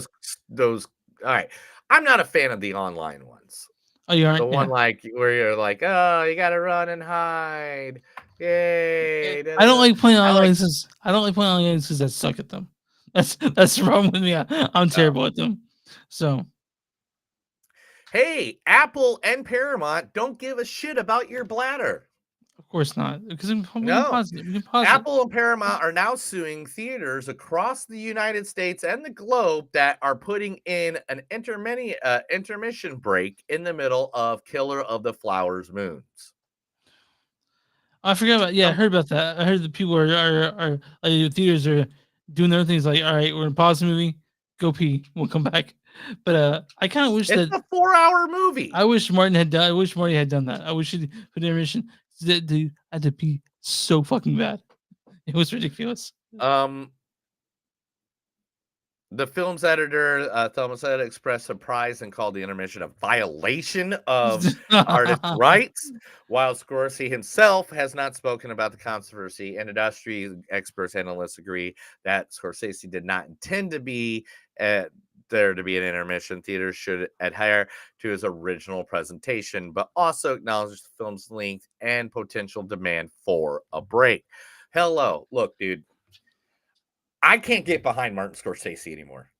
those. All right, I'm not a fan of the online ones. Oh, you aren't? The one like where you're like, oh, you gotta run and hide. Yay! I don't like playing online games. I don't like playing online games because I suck at them. That's the problem with me. I'm terrible at them. So Hey, Apple and Paramount don't give a shit about your bladder. Of course not, because we can No. pause it. We can pause it. Apple and Paramount are now suing theaters across the United States and the globe that are putting in an intermission break in the middle of Killer of the Flowers Moons. I forgot about. Yeah, I heard about that. I heard that people are like the theaters are doing their things. Like, all right, we're gonna pause the movie, go pee, we'll come back. But I kind of wish It's that a 4-hour movie. I wish Martin had done. I wish Marty had done that. I wish he put intermission. Dude, I had to pee so fucking bad. It was ridiculous. The film's editor, Thomas Ed, expressed surprise and called the intermission a violation of artist rights, while Scorsese himself has not spoken about the controversy, and industry experts and analysts agree that Scorsese did not intend to be there to be an intermission. Theaters should adhere to his original presentation, but also acknowledge the film's length and potential demand for a break. Hello, look, dude. I can't get behind Martin Scorsese anymore.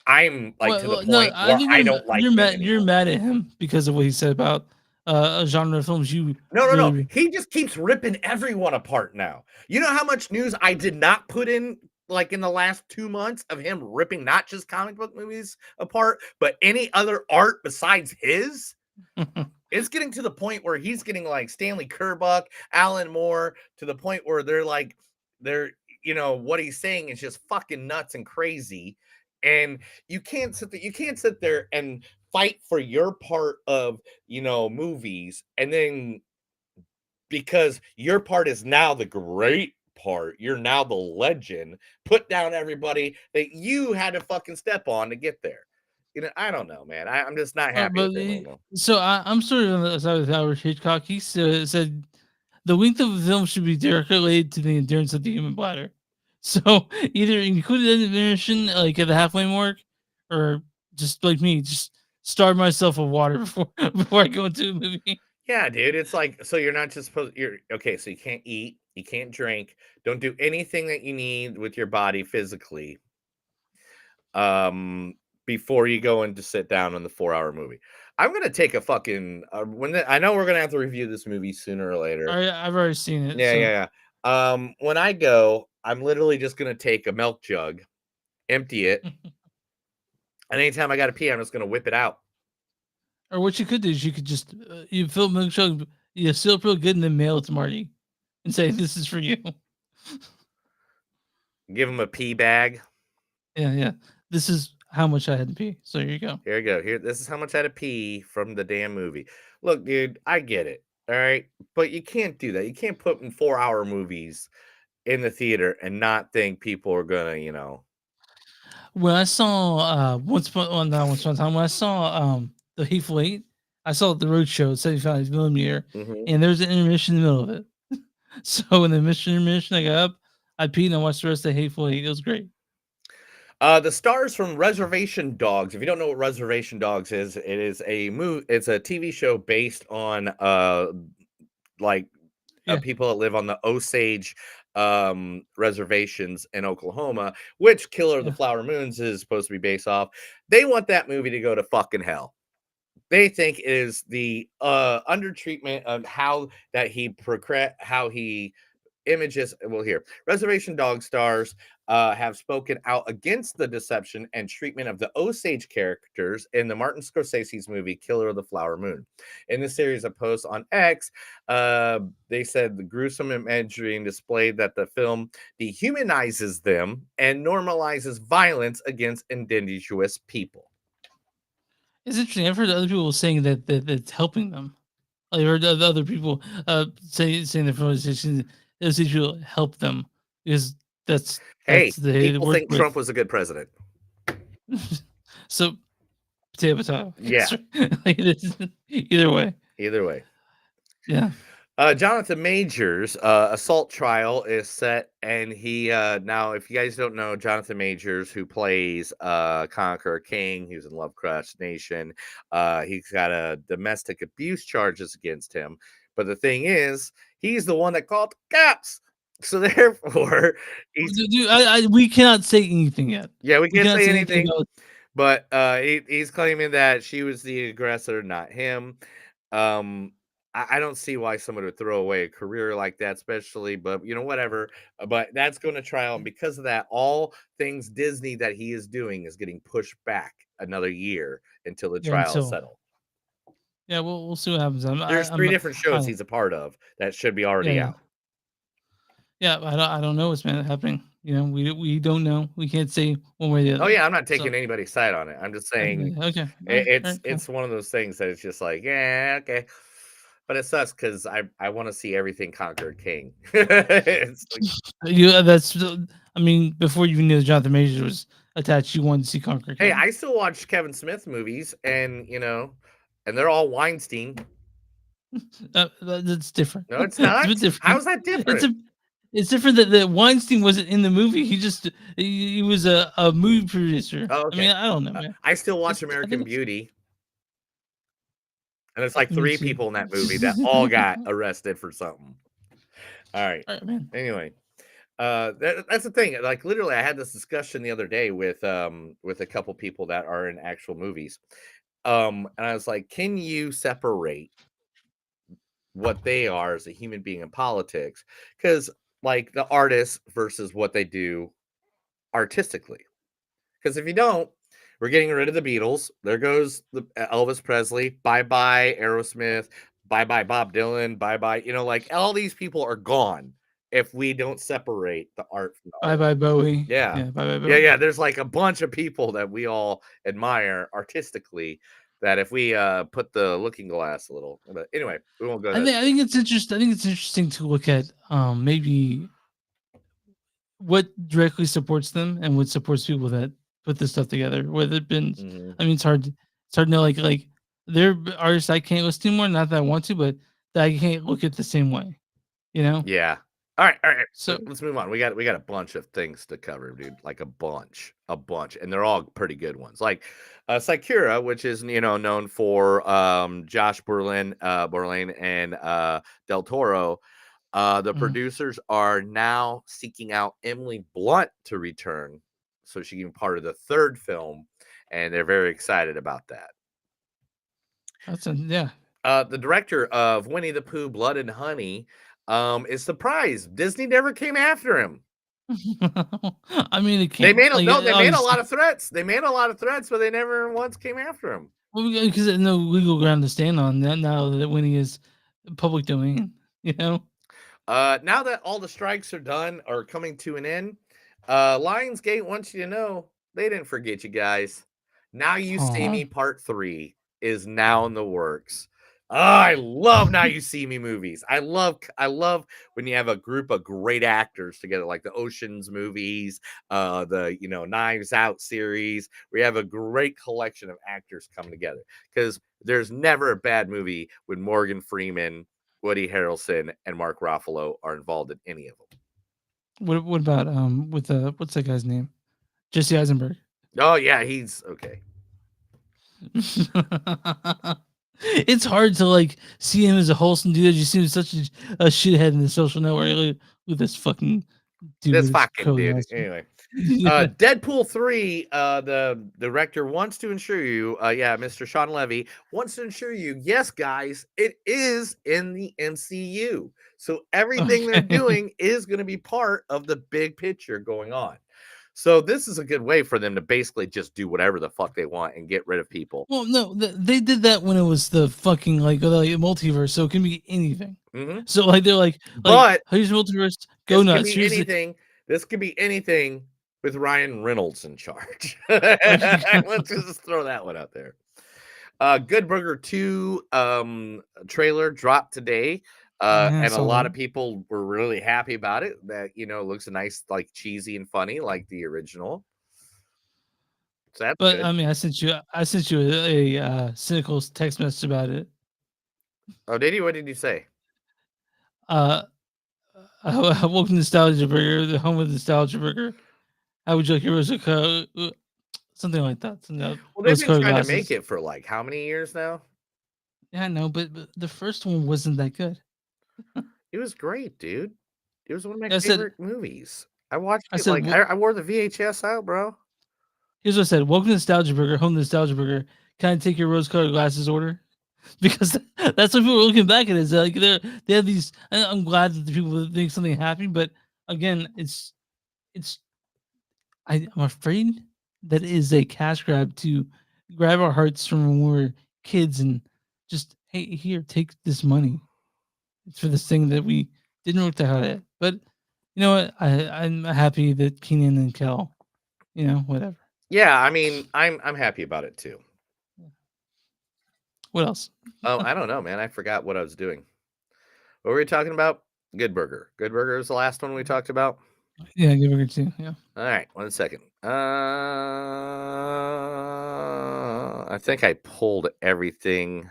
I'm like to the point where I don't like you're him mad. anymore. You're mad at him because of what he said about a genre of films. No. He just keeps ripping everyone apart now. You know how much news I did not put in like in the last 2 months of him ripping not just comic book movies apart, but any other art besides his? It's getting to the point where he's getting like Stanley Kubrick, Alan Moore, to the point where they're what he's saying is just fucking nuts and crazy. And you can't sit there and fight for your part of movies, and then because your part is now the great part, you're now the legend, put down everybody that you had to fucking step on to get there. I don't know, man. I'm just not happy with him right now. So I'm sort of on the side with Howard Hitchcock. He said the length of the film should be directly related to the endurance of the human bladder. So either include an intermission like at the halfway mark, or just like me, just starve myself of water before I go into a movie. Yeah, dude. It's like, so you're not just supposed you're okay, so you can't eat, you can't drink, don't do anything that you need with your body physically. Before you go in to sit down on the 4-hour movie. I'm gonna take a fucking I know we're gonna have to review this movie sooner or later. I've already seen it. Yeah. When I go, I'm literally just gonna take a milk jug, empty it, and anytime I gotta pee, I'm just gonna whip it out. Or what you could do is you could just you fill milk jug, you seal it real good, and then mail it to Marty, and say this is for you. Give him a pee bag. Yeah. This is how much I had to pee. So here you go. Here you go. This is how much I had to pee from the damn movie. Look, dude, I get it. All right. But you can't do that. You can't put in 4-hour movies in the theater and not think people are gonna, When I saw when I saw the Hateful Eight, I saw the road show 75 millimeter, and there's an intermission in the middle of it. So in the intermission, I got up, I peed, and I watched the rest of the Hateful Eight. It was great. The stars from Reservation Dogs. If you don't know what Reservation Dogs is, it is a It's a TV show based on people that live on the Osage reservations in Oklahoma, which Killer of the Flower Moons is supposed to be based off. They want that movie to go to fucking hell. They think it is the undertreatment of how he images. Well, here, Reservation Dog stars have spoken out against the deception and treatment of the Osage characters in the Martin Scorsese's movie Killer of the Flower Moon. In this series of posts on X, they said the gruesome imagery displayed that the film dehumanizes them and normalizes violence against indigenous people. It's interesting. I've heard other people saying that it's helping them. I heard other people saying the pronunciation those will help them because that's people think Trump was a good president. So potato. Yeah. Either way. Yeah. Jonathan Majors' assault trial is set, and he now, if you guys don't know, Jonathan Majors, who plays Conqueror King, who's in Lovecraft Nation, he's got domestic abuse charges against him. But the thing is, he's the one that called the cops. So therefore, we cannot say anything yet. Yeah, we can't say anything. But he's claiming that she was the aggressor, not him. Um, I don't see why someone would throw away a career like that, especially, but whatever. But that's going to trial. And because of that, all things Disney that he is doing is getting pushed back another year until the Yeah, trial is until settled. yeah, we'll see what happens. There's 3 different shows he's a part of that should be already yeah. out. Yeah, I don't know what's been happening. We don't know. We can't say one way or the Oh other. yeah, I'm not taking So anybody's side on it. I'm just saying okay. All right, all right, it's cool. one of those things that it's just like, yeah, okay. But it sucks because I want to see everything conquer king. It's like, I mean, before you knew Jonathan Majors was attached, you wanted to see Conquer hey, King. I still watch Kevin Smith movies, and and they're all Weinstein. That's different. No, it's It's a not. bit different. How's that different? It's different that Weinstein wasn't in the movie. He was a movie producer. Oh, I okay. mean, I don't know, man. I still watch I American think Beauty, and it's like me 3 too. people in that movie that all got arrested for something. All right. All right, man. Anyway, that's the thing. Like literally, I had this discussion the other day with a couple people that are in actual movies. And I was like, can you separate what they are as a human being in politics? Because like the artists versus what they do artistically. Because if you don't, we're getting rid of the Beatles. There goes the Elvis Presley. Bye bye Aerosmith. Bye bye Bob Dylan. Bye bye. Like all these people are gone if we don't separate the art from the Bye art. bye Bowie. Yeah. Yeah, bye bye Yeah, Bowie. yeah. There's like a bunch of people that we all admire artistically that if we put the looking glass a little. But anyway, we won't go there. I think it's interesting. I think it's interesting to look at maybe what directly supports them and what supports people that put this stuff together. Whether it been, Mhm. I mean, it's hard to know. Like there are artists I can't listen to more. Not that I want to, but that I can't look at the same way. Yeah. All right. So Let's move on. We got a bunch of things to cover, dude. Like a bunch, and they're all pretty good ones. Like Sakura, which is known for Josh Berlin and Del Toro. The producers are now seeking out Emily Blunt to return, so she can be part of the 3rd film, and they're very excited about that. yeah. The director of Winnie the Pooh, Blood and Honey, is surprised Disney never came after him. I mean, it They can't. made Like, a lot of threats. They made a lot of threats, but they never once came after him. Well, because there's no legal ground to stand on that now that Winnie is public domain. Now that all the strikes are done or coming to an end, Lionsgate wants you to know they didn't forget you guys. Now You See Aw. Me Part 3 is now in the works. I love Now You See Me movies. I love when you have a group of great actors together, like the Ocean's movies, the Knives Out series. We have a great collection of actors coming together because there's never a bad movie when Morgan Freeman, Woody Harrelson, and Mark Ruffalo are involved in any of them. What about with what's that guy's name? Jesse Eisenberg. Oh yeah, he's okay. It's hard to like see him as a wholesome dude. You see him such a shithead in The Social Network. Look at this fucking dude. This with his fucking coat dude. ass. Anyway, Yeah. Deadpool 3. The director wants to ensure you, Mr. Sean Levy wants to ensure you. Yes, guys, it is in the MCU, so everything they're doing is going to be part of the big picture going on. So this is a good way for them to basically just do whatever the fuck they want and get rid of people. Well, no, they did that when it was the fucking like multiverse, so it can be anything. Mhm. So like they're like, But here's multiverse, go this could nuts. be Here's anything. This could be anything with Ryan Reynolds in charge. Let's just throw that one out there. Good Burger 2 trailer dropped today. Yeah, I And a saw lot that. of people were really happy about it. That looks nice, like cheesy and funny, like the original. So that's But good. I mean, I sent you a cynical text message about it. Oh, did you? What did you say? Welcome to Nostalgia Burger, the home of Nostalgia Burger. How would you like your something like that? Well, they've been Rose-colored trying to glasses. make it for like how many years now? Yeah, I know, but the first one wasn't that good. It was great, dude. It was one of my I said- favorite movies. I watched I it said, like I wore the VHS out, bro. Here's what I said. Welcome to Nostalgia Burger, home to Nostalgia Burger. Can I take your rose-colored glasses order? Because that's what people are looking back at. Is like they have these. And I'm glad that the people think something happened, but again, it's. I'm afraid that is a cash grab to grab our hearts from when we were kids and just hey, here, take this money. It's for this thing that we didn't work that hard at. But you know what? I'm happy that Keenan and Kel, whatever. Yeah, I mean, I'm happy about it too. What else? Oh, I don't know, man. I forgot what I was doing. What were we talking about? Good Burger. Good Burger is the last one we talked about. Yeah, give it too. Yeah. All right, 1 second. I think I pulled everything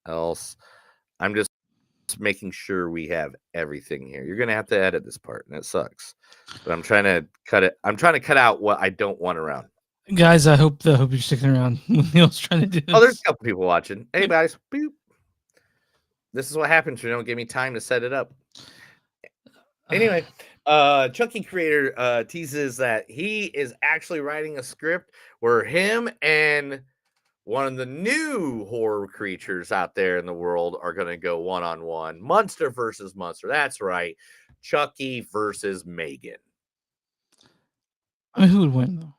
else. I'm just making sure we have everything here. You're gonna have to edit this part, and it sucks. But I'm trying to cut it. I'm trying to cut out what I don't want around. Guys, I hope you're sticking around when Neil's trying to do this. Oh, there's a couple people watching. Hey guys, boop. This is what happens when you don't give me time to set it up. Anyway, Chucky creator teases that he is actually writing a script where him and one of the new horror creatures out there in the world are going to go one-on-one. Monster versus Monster. That's right. Chucky versus Megan. I mean, who would win though?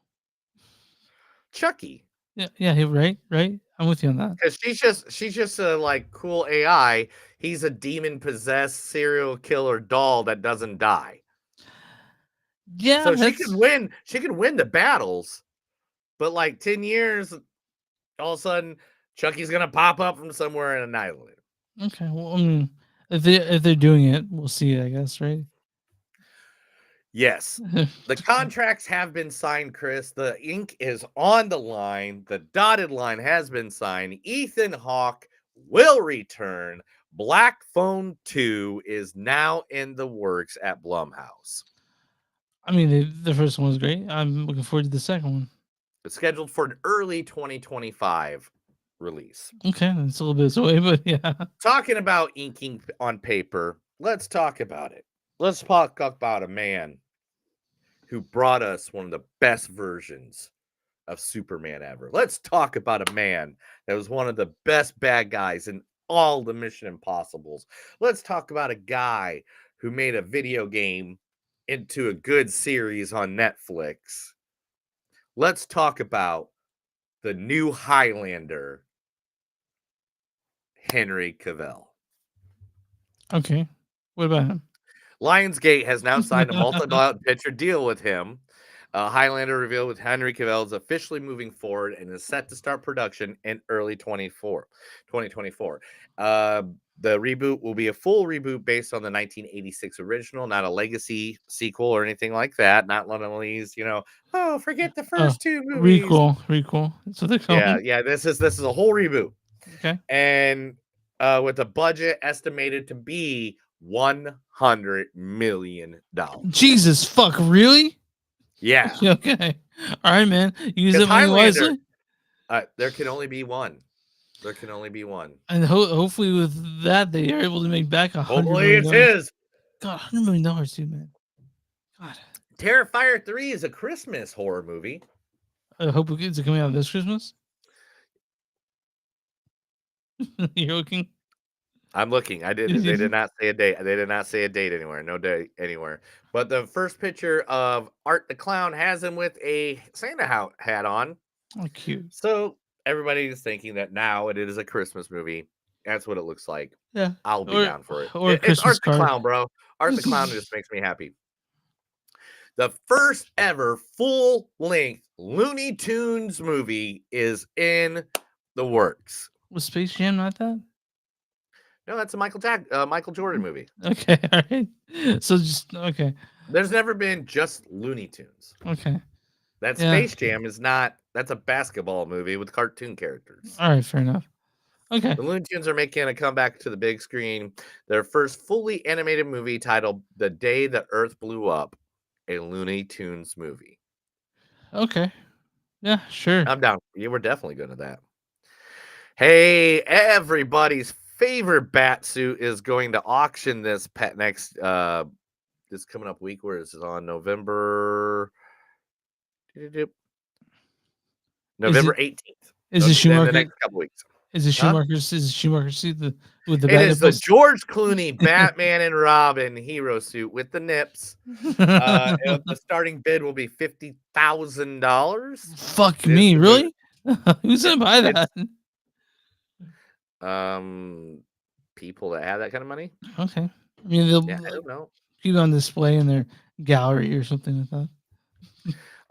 Chucky. Yeah, right. I'm with you on that. Because she's just a like cool AI. He's a demon possessed serial killer doll that doesn't die. Yeah, so she could win. She could win the battles, but like 10 years, all of a sudden, Chucky's gonna pop up from somewhere and annihilate him. Okay, well, I mean, if they're doing it, we'll see. I guess, right? Yes. The contracts have been signed, Chris. The ink is on the line. The dotted line has been signed. Ethan Hawke will return. Black Phone 2 is now in the works at Blumhouse. I mean, the first one was great. I'm looking forward to the second one. It's scheduled for an early 2025 release. Okay, it's a little bit away, but yeah. Talking about inking on paper, let's talk about it. Let's talk about a man who brought us one of the best versions of Superman ever. Let's talk about a man that was one of the best bad guys in all the Mission Impossibles. Let's talk about a guy who made a video game into a good series on Netflix. Let's talk about the new Highlander, Henry Cavill. Okay. What about him? Lionsgate has now signed a multi-picture deal with him. Highlander revealed with Henry Cavill is officially moving forward and is set to start production in early 2024. The reboot will be a full reboot based on the 1986 original, not a legacy sequel or anything like that. Not one of these, forget the first two movies. Requel. So they're calling. Yeah. This is a whole reboot. Okay. And with a budget estimated to be $100 million. Jesus fuck, really? Yeah. Okay. All right, man. Use it money wisely. There can only be one. And hopefully with that they are able to make back $100 million. Hopefully it's his. God, $100 million, dude, man. God. Terrifier 3 is a Christmas horror movie. I hope it's coming out this Christmas. You're looking. I'm looking. They did not say a date. They did not say a date anywhere. No date anywhere. But the first picture of Art the Clown has him with a Santa hat on. Oh, cute. So everybody is thinking that now it is a Christmas movie. That's what it looks like. Yeah. I'll be down for it. It's Art the Clown, bro. Art the Clown just makes me happy. The first ever full-length Looney Tunes movie is in the works. Was Space Jam not that? No, that's a Michael Jordan movie. Okay, all right. So just okay. There's never been just Looney Tunes. Okay. That Space Jam is not. That's a basketball movie with cartoon characters. All right, fair enough. Okay. The Looney Tunes are making a comeback to the big screen. Their first fully animated movie titled "The Day the Earth Blew Up," a Looney Tunes movie. Okay. Yeah, sure. I'm down. Yeah, we're definitely good at that. Hey, everybody's favorite bat suit is going to auction this next this coming up week. Where is it? On November November 18th. Is So it in the Schumacher? next couple weeks. Is it Huh? Schumacher? Is it Schumacher suit with the It bad is the nipples? George Clooney Batman and Robin hero suit with the nips. The starting bid will be $50,000. Fuck me, really? Who's gonna buy that? People that have that kind of money. Okay, I mean they'll Yeah, I don't know. keep it on display in their gallery or something like that.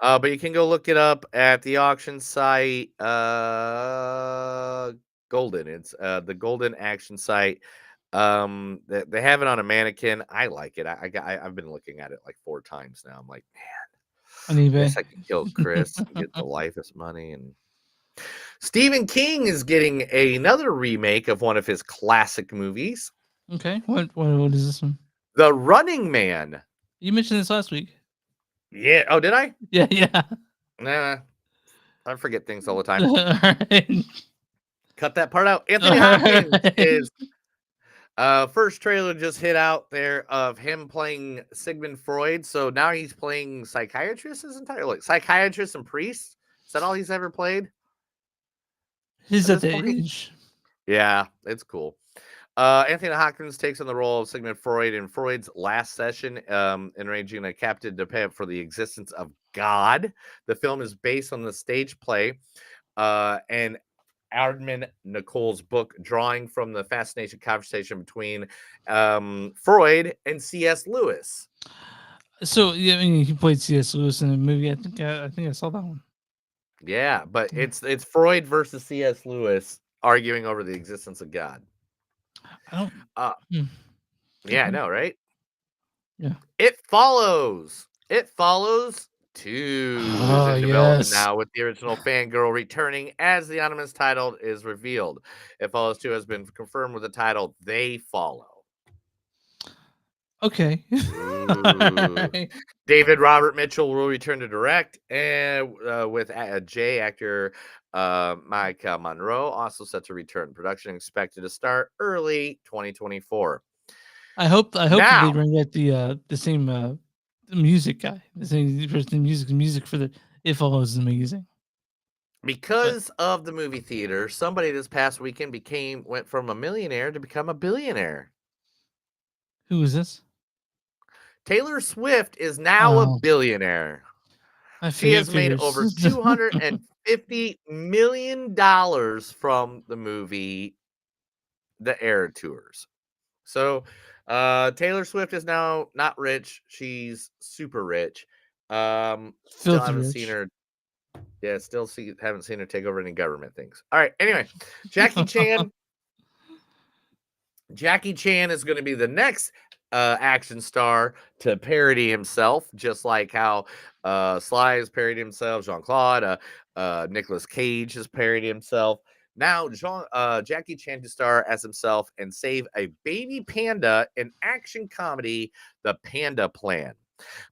But you can go look it up at the auction site. Golden. It's the Golden Action site. They have it on a mannequin. I like it. I've been looking at it like 4 times now. I'm like, On man, I eBay. guess I could kill Chris and get the Life's money. And Stephen King is getting another remake of one of his classic movies, Okay, what is this one? The Running Man. You mentioned this last week. Yeah. Oh, did I? Yeah. Nah. I forget things all the time. Alright. Cut that part out. Anthony Hopkins is first trailer just hit out there of him playing Sigmund Freud. So now he's playing psychiatrist his entire psychiatrist and priest. Is that all he's ever played? He's at the age. Yeah, it's cool. Anthony Hopkins takes on the role of Sigmund Freud in Freud's last session, enraging a captive debate for the existence of God. The film is based on the stage play and Ardman Nicole's book, drawing from the fascination conversation between Freud and C.S. Lewis. So yeah, I mean, he played C.S. Lewis in a movie. I think I saw that one. Yeah, but it's Freud versus C.S. Lewis arguing over the existence of God. I don't. Yeah, I know, right? Yeah. It follows. It follows 2 is in development now, with the original Fangirl returning as the anonymous title is revealed. It Follows 2 has been confirmed with the title They Follow. Okay. David Robert Mitchell will return to direct, and with J actor Micah Monroe also set to return. Production expected to start early 2024. I hope that Now- they bring back the same the music guy. The same person music for the It Follows is amazing. Because of the movie theater, somebody this past weekend went from a millionaire to become a billionaire. Who is this? Taylor Swift is now a billionaire. She has made over $250 million from the movie The Air Tours. So Taylor Swift is now not rich. She's super rich. Still haven't seen her. Yeah, haven't seen her take over any government things. All right. Anyway, Jackie Chan. Jackie Chan is going to be the next action star to parody himself, just like how Sly has parodied himself, Jean-Claude, Nicolas Cage has parodied himself. Now, Jackie Chan to star as himself and save a baby panda in action comedy, The Panda Plan.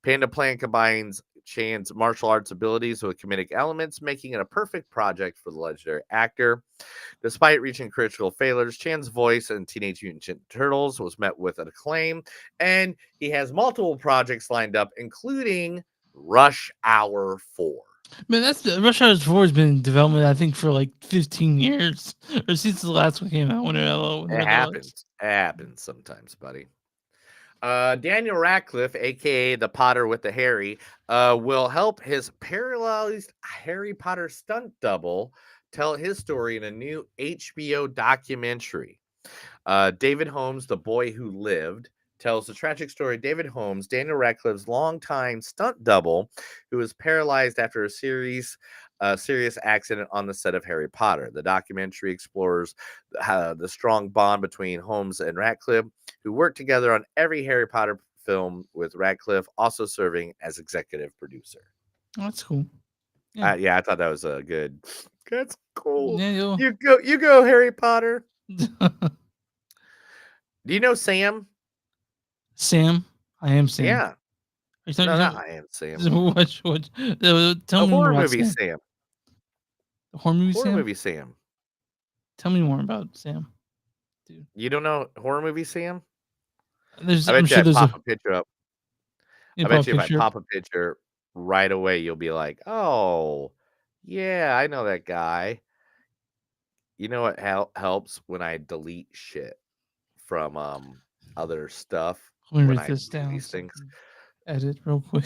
Panda Plan combines Chan's martial arts abilities with comedic elements, making it a perfect project for the legendary actor. Despite reaching critical failures, Chan's voice in Teenage Mutant Ninja Turtles was met with acclaim, and he has multiple projects lined up, including Rush Hour 4. Man, Rush Hour 4 has been in development, I think, for like 15 years, or since the last one came out. It happens. It happens sometimes, buddy. Daniel Radcliffe, aka the Potter with the Harry, will help his paralyzed Harry Potter stunt double tell his story in a new HBO documentary. David Holmes, the boy who lived, tells the tragic story of David Holmes, Daniel Radcliffe's longtime stunt double, who was paralyzed after a serious accident on the set of Harry Potter. The documentary explores the strong bond between Holmes and Radcliffe, who worked together on every Harry Potter film, with Radcliffe also serving as executive producer. Oh, that's cool. Yeah, I thought that was a good. That's cool. Yeah, you go, Harry Potter. Do you know Sam? Sam? I am Sam. Yeah. No, not I am Sam. Tell me more about movie Sam. Sam. The horror movie Horror Sam? movie Sam. Tell me more about Sam. Dude. You don't know horror movie Sam? I'm sure there's pop a picture up. You I bet you if I pop a picture right away, you'll be like, oh, Yeah, I know that guy. You know what helps when I delete shit from other stuff Let me when write I this do down these so I things. can edit real quick.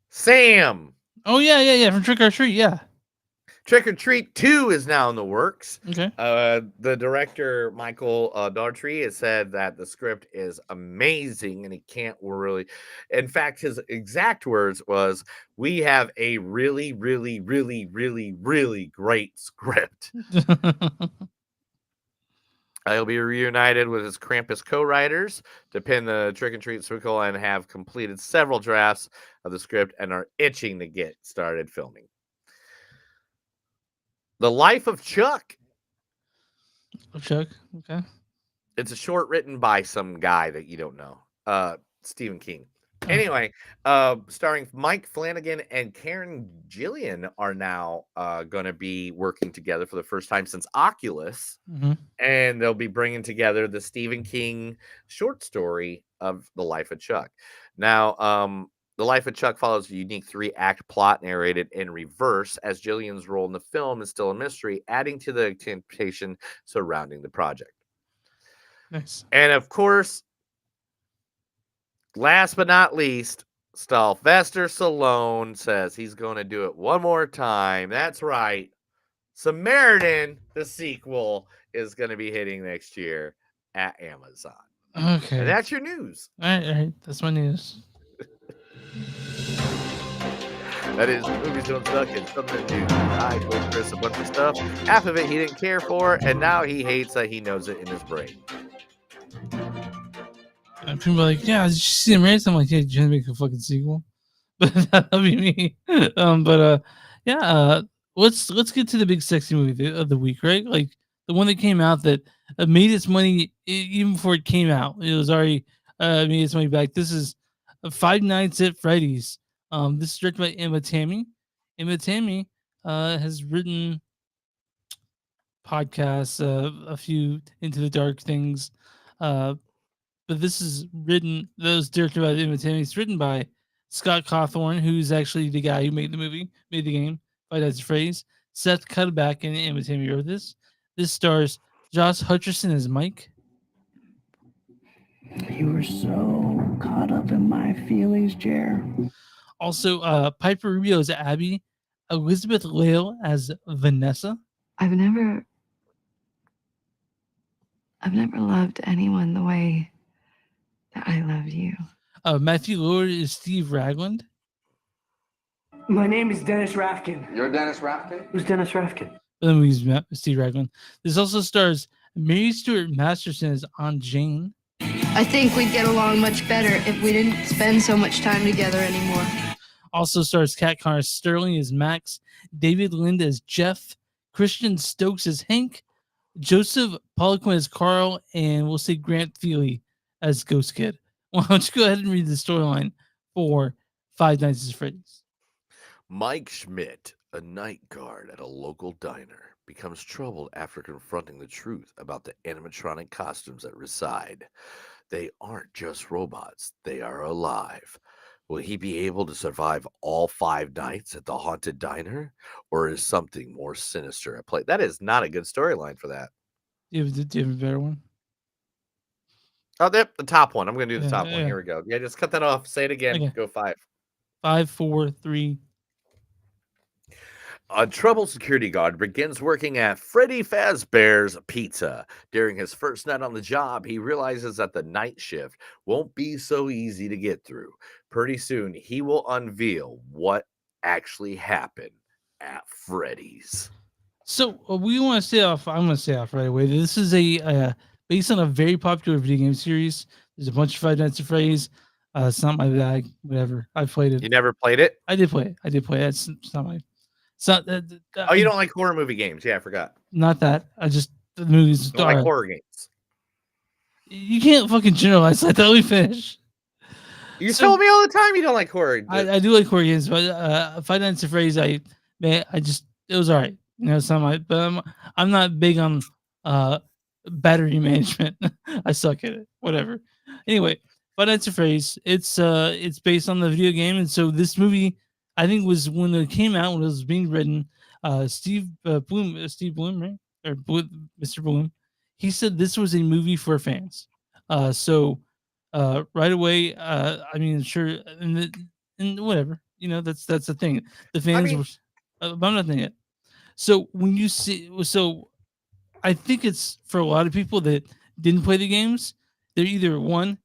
Sam. Oh yeah, from Trick or Treat, yeah. Trick or Treat 2 is now in the works. Okay. The director, Michael Daughtry, has said that the script is amazing and he can't really. In fact, his exact words was, "We have a really, really, really, really, really great script." He'll be reunited with his Krampus co-writers to pin the Trick or Treat sequel and have completed several drafts of the script and are itching to get started filming. The Life of Chuck. Chuck, okay. It's a short written by some guy that you don't know, Stephen King. Okay. Anyway, starring Mike Flanagan and Karen Gillian are now going to be working together for the first time since Oculus, and they'll be bringing together the Stephen King short story of The Life of Chuck. Now, The Life of Chuck follows a unique 3-act plot narrated in reverse, as Gillian's role in the film is still a mystery, adding to the anticipation surrounding the project. Nice. And of course, last but not least, Sylvester Stallone says he's going to do it one more time. That's right. Samaritan, the sequel, is going to be hitting next year at Amazon. Okay. And that's your news. All right. That's my news. That is Movies Don't Suck and Something New. I told Chris a bunch of stuff. Half of it he didn't care for, and now he hates that he knows it in his brain. And people are like, yeah, did you see him race? I'm like, yeah, you're trying to make a fucking sequel. But that'll be me. Let's get to the big sexy movie of the week, right? Like the one that came out that made its money even before it came out. It was already made its money back. This is Five Nights at Freddy's. This is directed by Emma Tammy. Emma Tammy has written podcasts, a few Into the Dark things, but this is written. That was directed by Emma Tammy. It's written by Scott Cawthorn, who's actually the guy who made the movie, made the game. By that phrase, Seth Cutterback and Emma Tammy wrote this. This stars Josh Hutcherson as Mike. You were so caught up in my feelings, Jer. Also, Piper Rubio as Abby. Elizabeth Lale as Vanessa. I've never loved anyone the way that I love you. Matthew Lillard is Steve Ragland. My name is Dennis Rafkin. You're Dennis Rafkin? Who's Dennis Rafkin? The movie's Steve Ragland. This also stars Mary Stuart Masterson as Aunt Jane. I think we'd get along much better if we didn't spend so much time together anymore. Also stars Kat Connor Sterling as Max, David Lind as Jeff, Christian Stokes as Hank, Joseph Poliquin as Carl, and we'll say Grant Thiele as Ghost Kid. Why don't you go ahead and read the storyline for Five Nights at Freddy's? Mike Schmidt, a night guard at a local diner, becomes troubled after confronting the truth about the animatronic costumes that reside. They aren't just robots, they are alive. Will he be able to survive all 5 nights at the haunted diner? Or is something more sinister at play? That is not a good storyline for that. Do you have a better one? Oh, the top one. I'm going to do the Yeah, top one. yeah. Here we go. Yeah, just cut that off. Say it again. Okay. Go 5. 5, 4, 3. A troubled security guard begins working at Freddy Fazbear's Pizza. During his first night on the job, he realizes that the night shift won't be so easy to get through. Pretty soon, he will unveil what actually happened at Freddy's. So we want to say off. I'm going to say off right away. This is a based on a very popular video game series. There's a bunch of Five Nights at Freddy's. It's not my bag. Whatever. I played it. You never played it? I did play it. It's not my. It's not. Oh, you don't like horror movie games? Yeah, I forgot. Not that. I just the movies. Don't like horror games. You can't fucking generalize. Let me finish. You told me all the time you don't like horror. I do like horror games, but Five Nights at Freddy's, it was all right. You know, but I'm not big on battery management. I suck at it. Whatever. Anyway, Five Nights at Freddy's. It's based on the video game, and so this movie I think was when it came out, when it was being written, Steve Bloom, right? Or Mr. Bloom, he said this was a movie for fans. So right away, I mean, sure, and whatever, that's the thing. The I fans mean, were, but I'm not saying it. So when you see, so I think it's for a lot of people that didn't play the games. They're either one,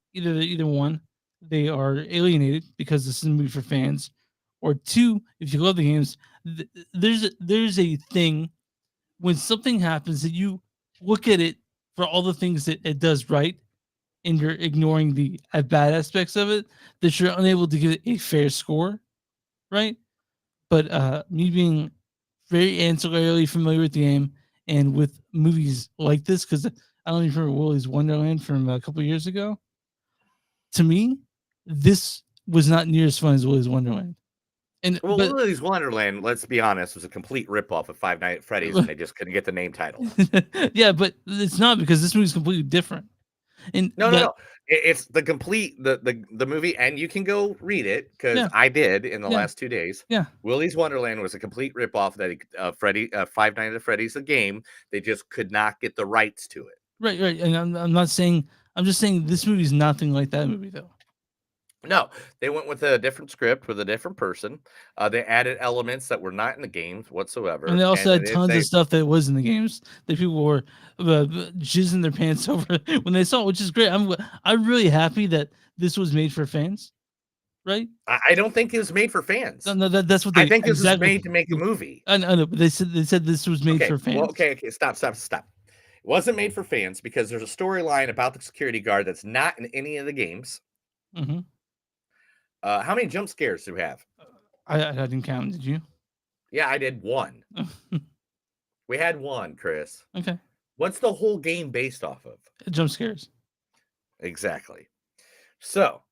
they are alienated because this is a movie for fans, or two, if you love the games, there's a thing when something happens that you look at it for all the things that it does right, and you're ignoring the bad aspects of it, that you're unable to give it a fair score, right? But me being very ancillarily familiar with the game and with movies like this, because I don't even remember Willy's Wonderland from a couple years ago. To me, this was not near as fun as Willy's Wonderland. And well, but Willy's Wonderland, let's be honest, was a complete ripoff of Five Nights at Freddy's, and they just couldn't get the name title. yeah, but it's not, because this movie's completely different. And No. It's the complete the movie, and you can go read it because Yeah. I did in the Yeah. last 2 days. Yeah. Willy's Wonderland was a complete ripoff that Five Nights at Freddy's, a game. They just could not get the rights to it. Right. And I'm not saying, I'm just saying this movie's nothing like that movie though. No, they went with a different script with a different person. They added elements that were not in the games whatsoever, And they also had it's tons a of stuff that was in the games that people were jizzing their pants over when they saw it, which is great. I'm really happy that this was made for fans, right? I don't think it was made for fans. No, that's what they. I think this exactly. was made to make a movie. I know, but they said this was made for fans. Well, okay, stop. It wasn't made for fans because there's a storyline about the security guard that's not in any of the games. Mm-hmm. How many jump scares do we have? I didn't count. Did you? Yeah, I did one. We had one, Chris. Okay. What's the whole game based off of? Jump scares. Exactly. So,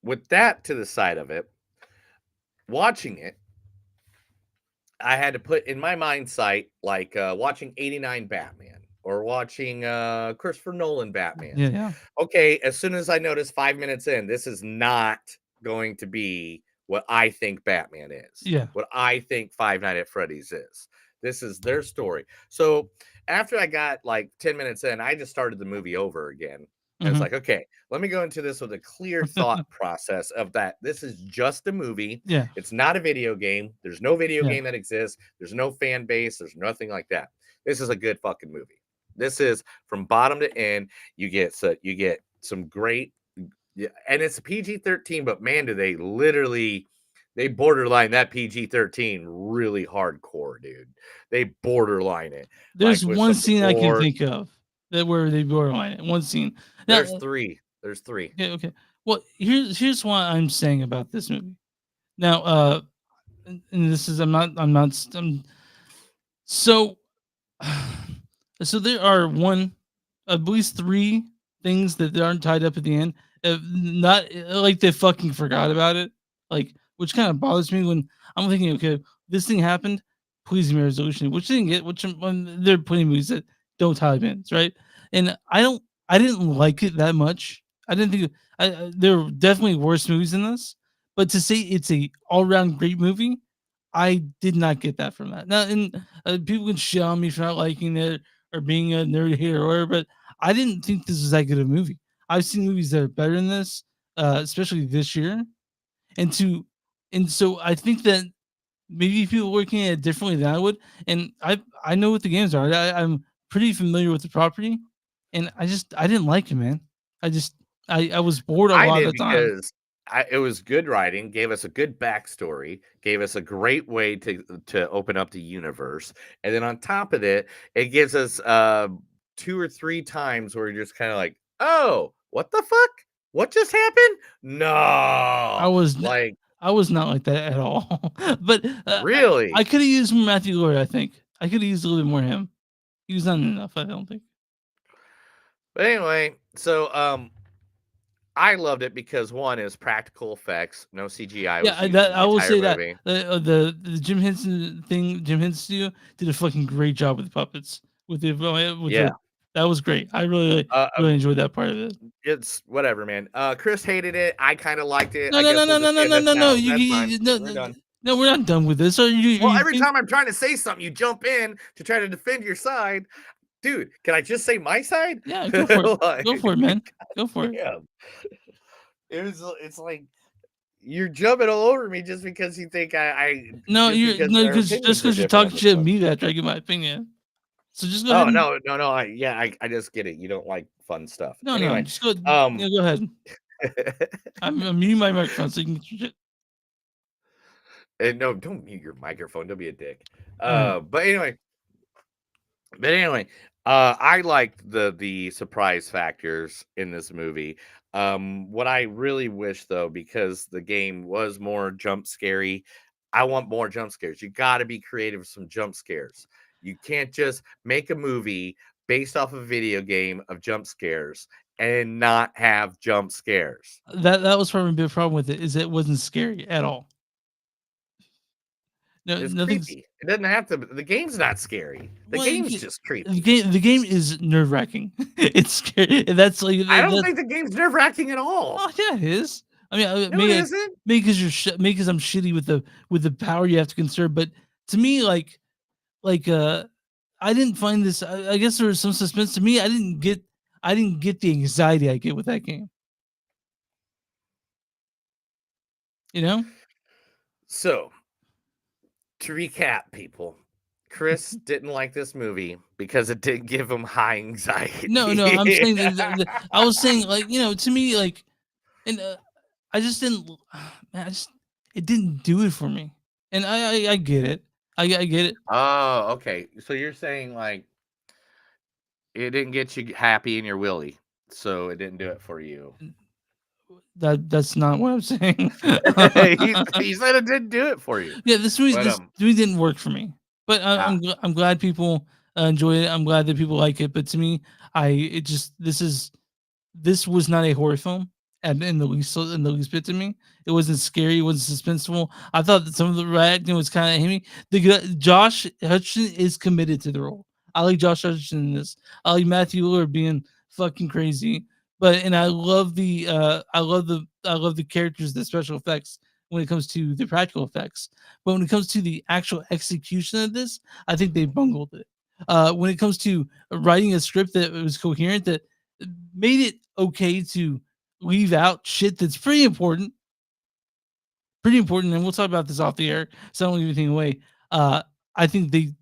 with that to the side of it, watching it, I had to put in my mind sight like watching 89 Batman or watching Christopher Nolan Batman. Yeah. Okay, as soon as I noticed 5 minutes in, this is not going to be what I think Batman is. Yeah. What I think Five Nights at Freddy's is. This is their story. So after I got like 10 minutes in, I just started the movie over again. And it's like, okay, let me go into this with a clear thought process of that. This is just a movie. Yeah. It's not a video game. There's no video Yeah. game that exists. There's no fan base. There's nothing like that. This is a good fucking movie. This is from bottom to end. You get some great, yeah, and it's a PG-13, but man, do they borderline that PG-13 really hardcore, dude. They borderline it. There's like, with one some scene I can gore. think of that where they borderline it. One scene. Now, There's three. Okay. Well, here's what I'm saying about this movie. Now, and this is so there are at least three things that aren't tied up at the end. Not like they fucking forgot about it. Like, which kind of bothers me when I'm thinking, okay, this thing happened, please give me a resolution, which didn't get, when they're putting movies that don't tie up ends, right? And I didn't like it that much. I didn't think there were definitely worse movies than this, but to say it's a all-around great movie, I did not get that from that. Now, and people can shit on me for not liking it or being a nerd here or whatever, but I didn't think this was that good of a movie. I've seen movies that are better than this, especially this year, and so I think that maybe people looking at it differently than I would. And I know what the games are. I'm pretty familiar with the property, and I didn't like it, man. I was bored a lot of the time. Because it was good writing, gave us a good backstory, gave us a great way to open up the universe, and then on top of it, it gives us 2 or 3 times where you're just kind of like, oh, what the fuck? What just happened? No, I was not like that at all. But really, I could have used more Matthew Lillard. I think I could have used a little bit more him. He was not enough, I don't think. But anyway, so I loved it because one is practical effects, no CGI. Yeah, I will say that movie. the Jim Henson thing, Jim Henson studio did a fucking great job with the puppets. That was great. I really enjoyed that part of it. It's whatever, man. Chris hated it. I kind of liked it. No. We're done. No, we're not done with this. So Well, you every think, time I'm trying to say something, you jump in to try to defend your side. Dude, can I just say my side? yeah, go for it. Like, Go for it, man. Go for it. yeah. It's like you're jumping all over me just because you think No, just you're because no, our because just opinions are because you're different on talking this shit at stuff. me after I give my opinion. So just go Oh ahead and no, I just get it. You don't like fun stuff. no, Anyway, just go. um Yeah, go ahead. I'm muting my microphone so you can get your shit. and no, don't mute your microphone. Don't be a dick. All right. But anyway, I liked the surprise factors in this movie. What I really wish though, because the game was more jump scary, I want more jump scares. You got to be creative with some jump scares. You can't just make a movie based off a video game of jump scares and not have jump scares. That was probably a big problem with it, is it wasn't scary at all. No, It's nothing's creepy. It doesn't have to. The game's not scary. The well, game's just creepy. the game is nerve wracking. It's scary. That's like I don't that's think the game's nerve wracking at all. oh yeah, it is. I mean, No, it isn't. maybe because maybe because I'm shitty with the power you have to conserve. But to me, like I didn't find this. I guess there was some suspense to me. I didn't get the anxiety I get with that game. You know? So, to recap, people, Chris didn't like this movie because it didn't give him high anxiety. No, I'm saying I was saying like to me like, and I just didn't. Man, it didn't do it for me, and I get it. I get it. Oh, okay. So you're saying like it didn't get you happy in your willy, so it didn't do it for you. That's not what I'm saying. He said it didn't do it for you. Yeah, this But movie didn't work for me. But I'm glad people enjoy it. I'm glad that people like it. But to me, this was not a horror film, and in the least bit to me, it wasn't scary. It wasn't suspenseful. I thought that some of the acting was kind of hammy. Josh Hutcherson is committed to the role. I like Josh Hutcherson in this. I like Matthew Lillard being fucking crazy. And I love I love the characters, the special effects when it comes to the practical effects. But when it comes to the actual execution of this, I think they bungled it. When it comes to writing a script that was coherent, that made it okay to leave out shit that's pretty important, and we'll talk about this off the air, so I don't give anything away. I think they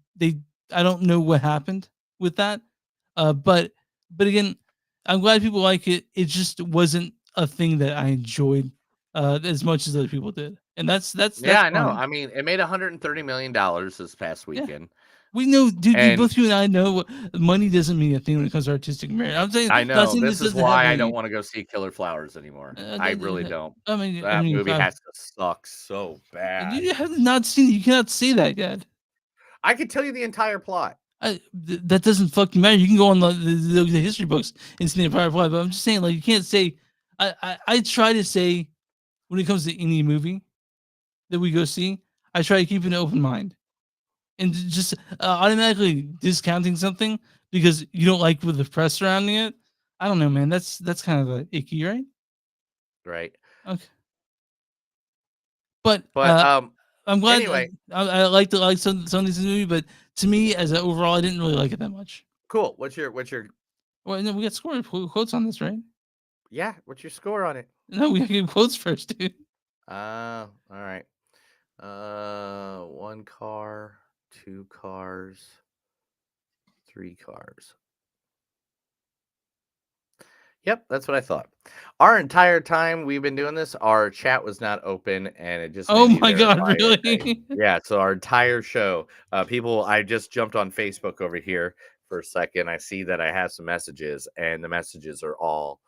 I don't know what happened with that, but again, I'm glad people like it. It just wasn't a thing that I enjoyed as much as other people did, and that's yeah, I know. fine. I mean, it made $130 million this past weekend. We know, dude. And Both you and I know money doesn't mean a thing when it comes to artistic merit. I'm saying, I not know saying this is doesn't have why I money. don't want to go see Killer Flowers anymore. I really don't. I mean, That movie has to suck so bad. You have not seen it. You cannot say that yet. I could tell you the entire plot. That doesn't fucking matter. You can go on the history books and see the entire plot. But I'm just saying, like, you can't say. I try to say, when it comes to any movie that we go see, I try to keep an open mind, and just automatically discounting something because you don't like with the press surrounding it. I don't know, man. That's kind of icky, right? Right. Okay. But I'm glad. Anyway, I like some of these movies, but to me, as overall, I didn't really like it that much. Cool. What's your? Well, no, we got score quotes on this, right? Yeah. What's your score on it? No, we got to give quotes first, dude. All right. 1 car, 2 cars, 3 cars. Yep, that's what I thought. Our entire time we've been doing this, our chat was not open, and it just. Oh made me my God, verify really? everything. Yeah, so our entire show, people. I just jumped on Facebook over here for a second. I see that I have some messages, and the messages are all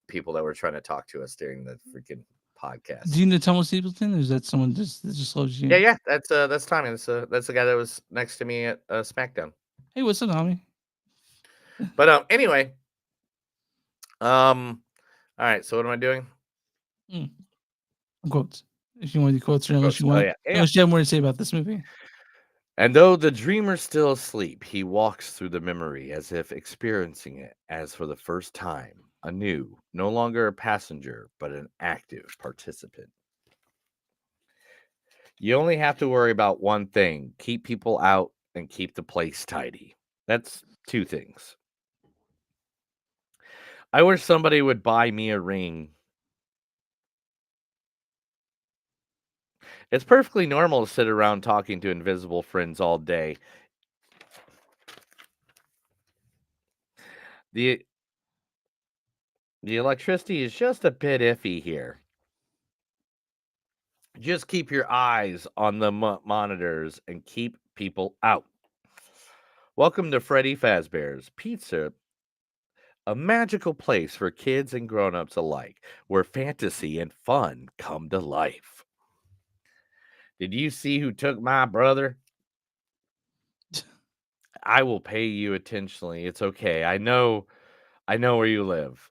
people that were trying to talk to us during the freaking podcast. Do you know Thomas Stapleton, or is that someone that just loves you? Yeah, that's Tommy. That's the guy that was next to me at SmackDown. Hey, what's up, Tommy? But anyway, all right. So what am I doing? Quotes. If you want the quotes, or unless you Quotes. want, Oh, yeah. unless you have more to say about this movie. And though the dreamer's still asleep, he walks through the memory as if experiencing it as for the first time, anew, no longer a passenger, but an active participant. You only have to worry about one thing: keep people out and keep the place tidy. That's 2 things. I wish somebody would buy me a ring. It's perfectly normal to sit around talking to invisible friends all day. The the electricity is just a bit iffy here. Just keep your eyes on the monitors and keep people out. Welcome to Freddy Fazbear's Pizza, a magical place for kids and grown-ups alike, where fantasy and fun come to life. Did you see who took my brother? I will pay you attentionally. It's okay. I know where you live.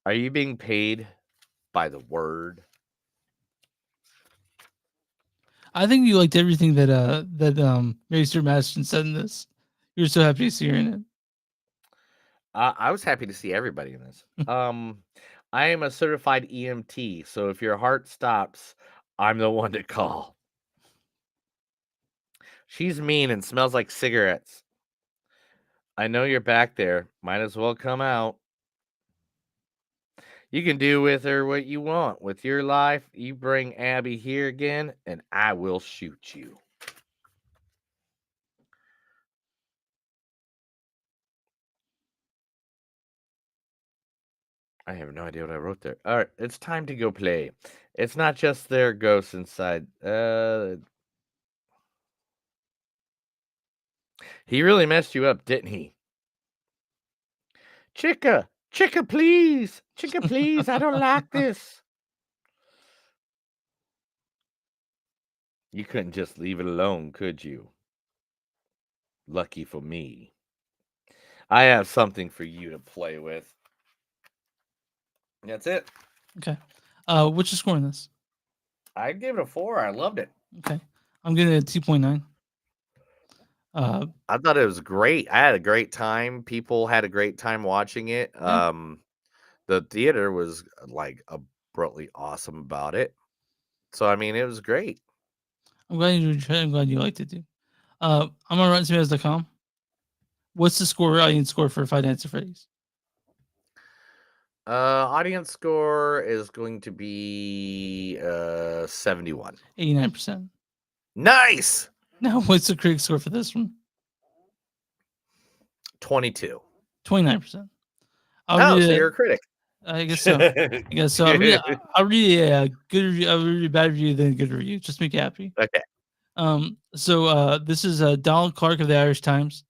Are you being paid by the word? I think you liked everything that Mary Stuart Masterson said in this. You were so happy to see her in it. I was happy to see everybody in this. I am a certified EMT, so if your heart stops, I'm the one to call. She's mean and smells like cigarettes. I know you're back there. Might as well come out. You can do with her what you want. With your life, you bring Abby here again, and I will shoot you. I have no idea what I wrote there. All right, it's time to go play. It's not just their ghosts inside. He really messed you up, didn't he? Chica, please. Chica, please. I don't like this. You couldn't just leave it alone, could you? Lucky for me. I have something for you to play with. That's it. Okay. What's your score on this? I gave it a 4. I loved it. Okay. I'm giving it a 2.9. I thought it was great. I had a great time. People had a great time watching it. Yeah. The theater was like abruptly awesome about it. So I mean, it was great. I'm glad you liked it, dude. I'm on RottenTomatoes.com. What's the audience score for Five Nights at Freddy's? Audience score is going to be 71. 89%. Nice. Now, what's the critic score for this one? 22. 29%. So you're a critic. I guess so. I'll read a good review. I'll read a bad review, then a good review. Just make you happy. Okay. So this is Donald Clark of the Irish Times.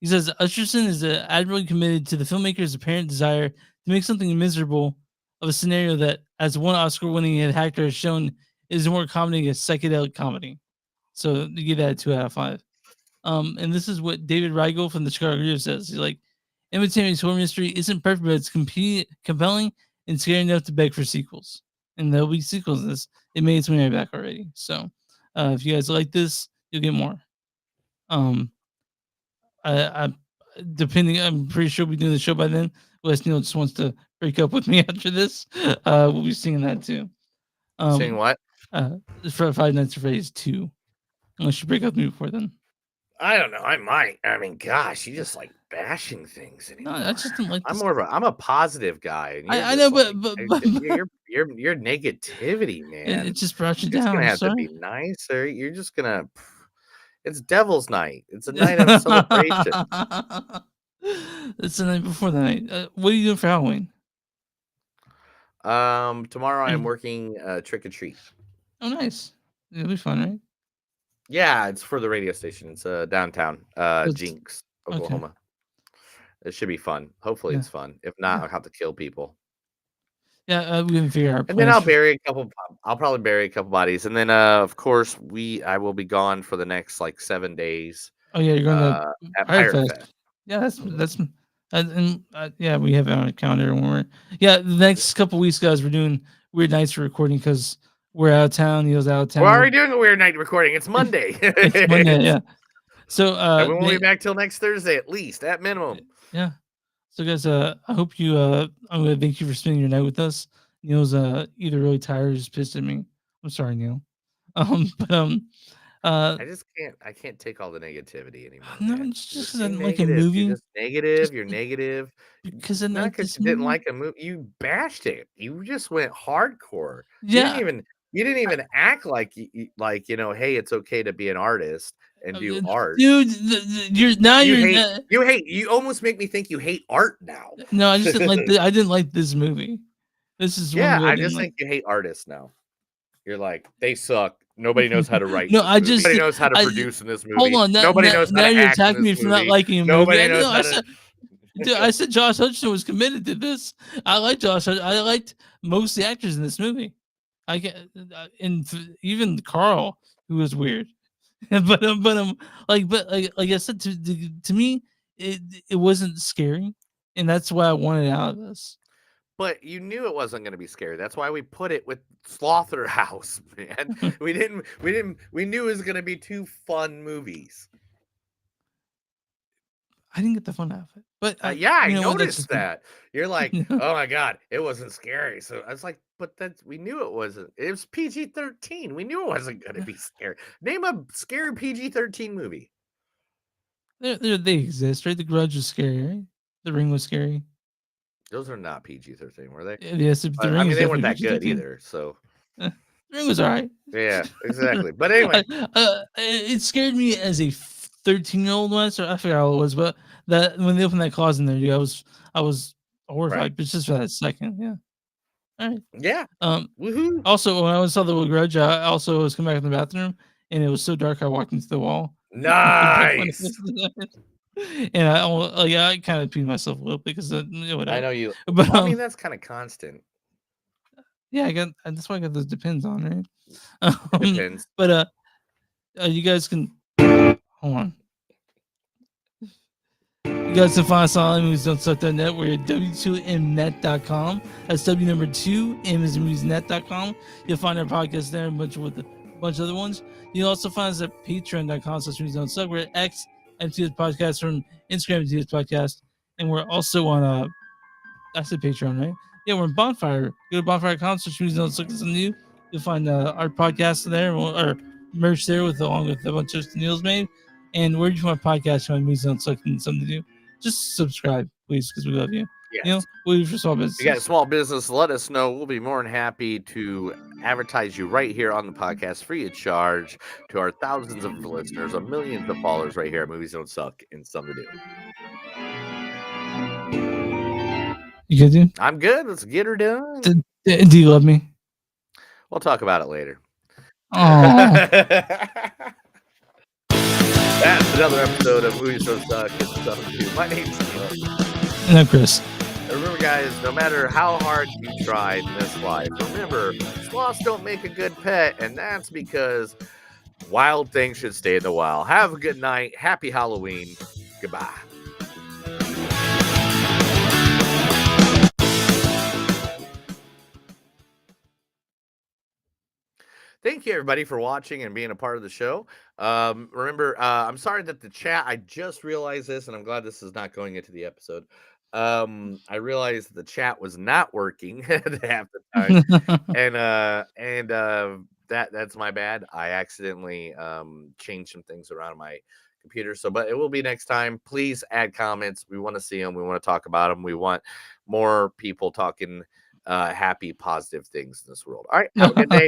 He says Usherson is admirably committed to the filmmaker's apparent desire to make something miserable of a scenario that, as one Oscar-winning actor has shown, is more comedy as psychedelic comedy. So you give that a 2 out of 5. And this is what David Rigel from the Chicago Review says. He's like, Imitating Horror Mystery isn't perfect, but it's compelling and scary enough to beg for sequels. And there'll be sequels to this. It made its way back already. So if you guys like this, you'll get more. I'm pretty sure we do the show by then. Unless Neil just wants to break up with me after this. We'll be singing that too. Sing what? For Five Nights at Freddy's 2. Unless you break up with me before then. I don't know. I might. I mean, gosh, you just like bashing things anymore. No, I just didn't like. I'm a positive guy. And I know, but your negativity, man. It just brought you You're down. Gonna have to be nicer. You're just gonna. It's Devil's Night. It's a night of celebration. It's the night before the night. What are you doing for Halloween? Tomorrow I'm working trick or treat. Oh, nice. It'll be fun, right? Yeah, it's for the radio station. It's downtown, Jinx, Oklahoma. Okay. It should be fun. Hopefully, it's fun. If not, I'll have to kill people. Yeah, we can figure out. And then I'll bury a couple. I'll probably bury a couple bodies, and then of course I will be gone for the next like 7 days. Oh yeah, you're going to Pirate Fest. Yeah, that's yeah, we have it on a calendar when we're the next couple weeks, guys. We're doing weird nights for recording because we're out of town. Neil's out of town. We're already doing a weird night recording. It's Monday. It's Monday, yeah. So we won't be back till next Thursday at least, at minimum. Yeah. So guys, I hope you I'm gonna thank you for spending your night with us. Neil's either really tired or just pissed at me. I'm sorry, Neil. But I can't take all the negativity anymore, no, man. it's You're just just 'cause I too didn't like a negative. You're movie. just negative. Just You're negative. because I didn't Not like because this you didn't movie. like a movie. You bashed it. You just went hardcore. Yeah, You didn't even act like like hey, it's okay to be an artist and do art. dude, you're now You you're hate. You hate. You almost make me think you hate art now. no, I just didn't like I didn't like this movie. This is one Yeah, movie I I didn't just like. think you hate artists now. You're like, they suck. Nobody knows how to write. No, In this I movie. just Nobody knows how to I produce in this hold movie. on. Nobody knows how Now to you're act in attacking this me for not movie. liking a movie. Nobody knows how I to. said, dude, I said Josh Hutcherson was committed to this. I like Josh. I liked most of the actors in this movie. I get and even Carl, who was weird, but like I said to me, it wasn't scary, and that's what I wanted out of this. But you knew it wasn't going to be scary. That's why we put it with Slotherhouse, man. We knew it was going to be two fun movies. I didn't get the fun out of it, but yeah, I you know what, that's noticed just me. that. You're like, Yeah. oh my god, it wasn't scary. So I was like, but we knew it wasn't. It was PG-13. We knew it wasn't going to be scary. Name a scary PG-13 movie. They exist, right? The Grudge was scary, right? The Ring was scary. Those are not PG-13, were they? Yes, the Ring I mean, is they weren't definitely that good PG-13. either. So The Ring was all right. yeah, exactly. But anyway, it scared me as a 13-year-old when I forgot how it was, but that when they opened that closet in there, dude, I was horrified, right. but just for that second, yeah. All right. Yeah. Woohoo. Also, when I saw the Grudge, I also was coming back in the bathroom, and it was so dark I walked into the wall. Nice. And I kind of peed myself a little bit because whatever. I know you. But Well, I mean, that's kind of constant. yeah, that's why I got those Depends on, right? Depends. But you guys can hold on. You guys can find us on movies.net. We're at w2mnet.com. That's W number 2, M is moviesnet.com. You'll find our podcast there, a bunch of other ones. You'll also find us at patreon.com/movies.suck. We're at X MTS Podcast from Instagram MTS Podcast. And we're also on I said Patreon, right? Yeah, we're on Bonfire. Go to bonfire.com/movies.suck. Something new. You'll find our podcast there or merch there along with a bunch of Neil's made. And where do you find podcasts on Movies Don't Suck and something to do? Just subscribe, please, because we love you. Yes. You know, what do you for small business? If you got a small business, let us know. We'll be more than happy to advertise you right here on the podcast, free of charge, to our thousands of listeners, of millions of followers right here at Movies Don't Suck and Something to Do. You good, dude? I'm good. Let's get her done. Do you love me? We'll talk about it later. Oh. That's another episode of Movies Don't Suck and Something to Do. My name's Neil. And I'm Chris. And remember, guys, no matter how hard you try in this life, remember, sloths don't make a good pet, and that's because wild things should stay in the wild. Have a good night. Happy Halloween. Goodbye. Thank you, everybody, for watching and being a part of the show. Remember, I'm sorry that the chat, I just realized this, and I'm glad this is not going into the episode. I realized the chat was not working half the time. and that's my bad. I accidentally changed some things around on my computer. But it will be next time. Please add comments. We want to see them. We want to talk about them. We want more people talking happy, positive things in this world. All right. Have a good day.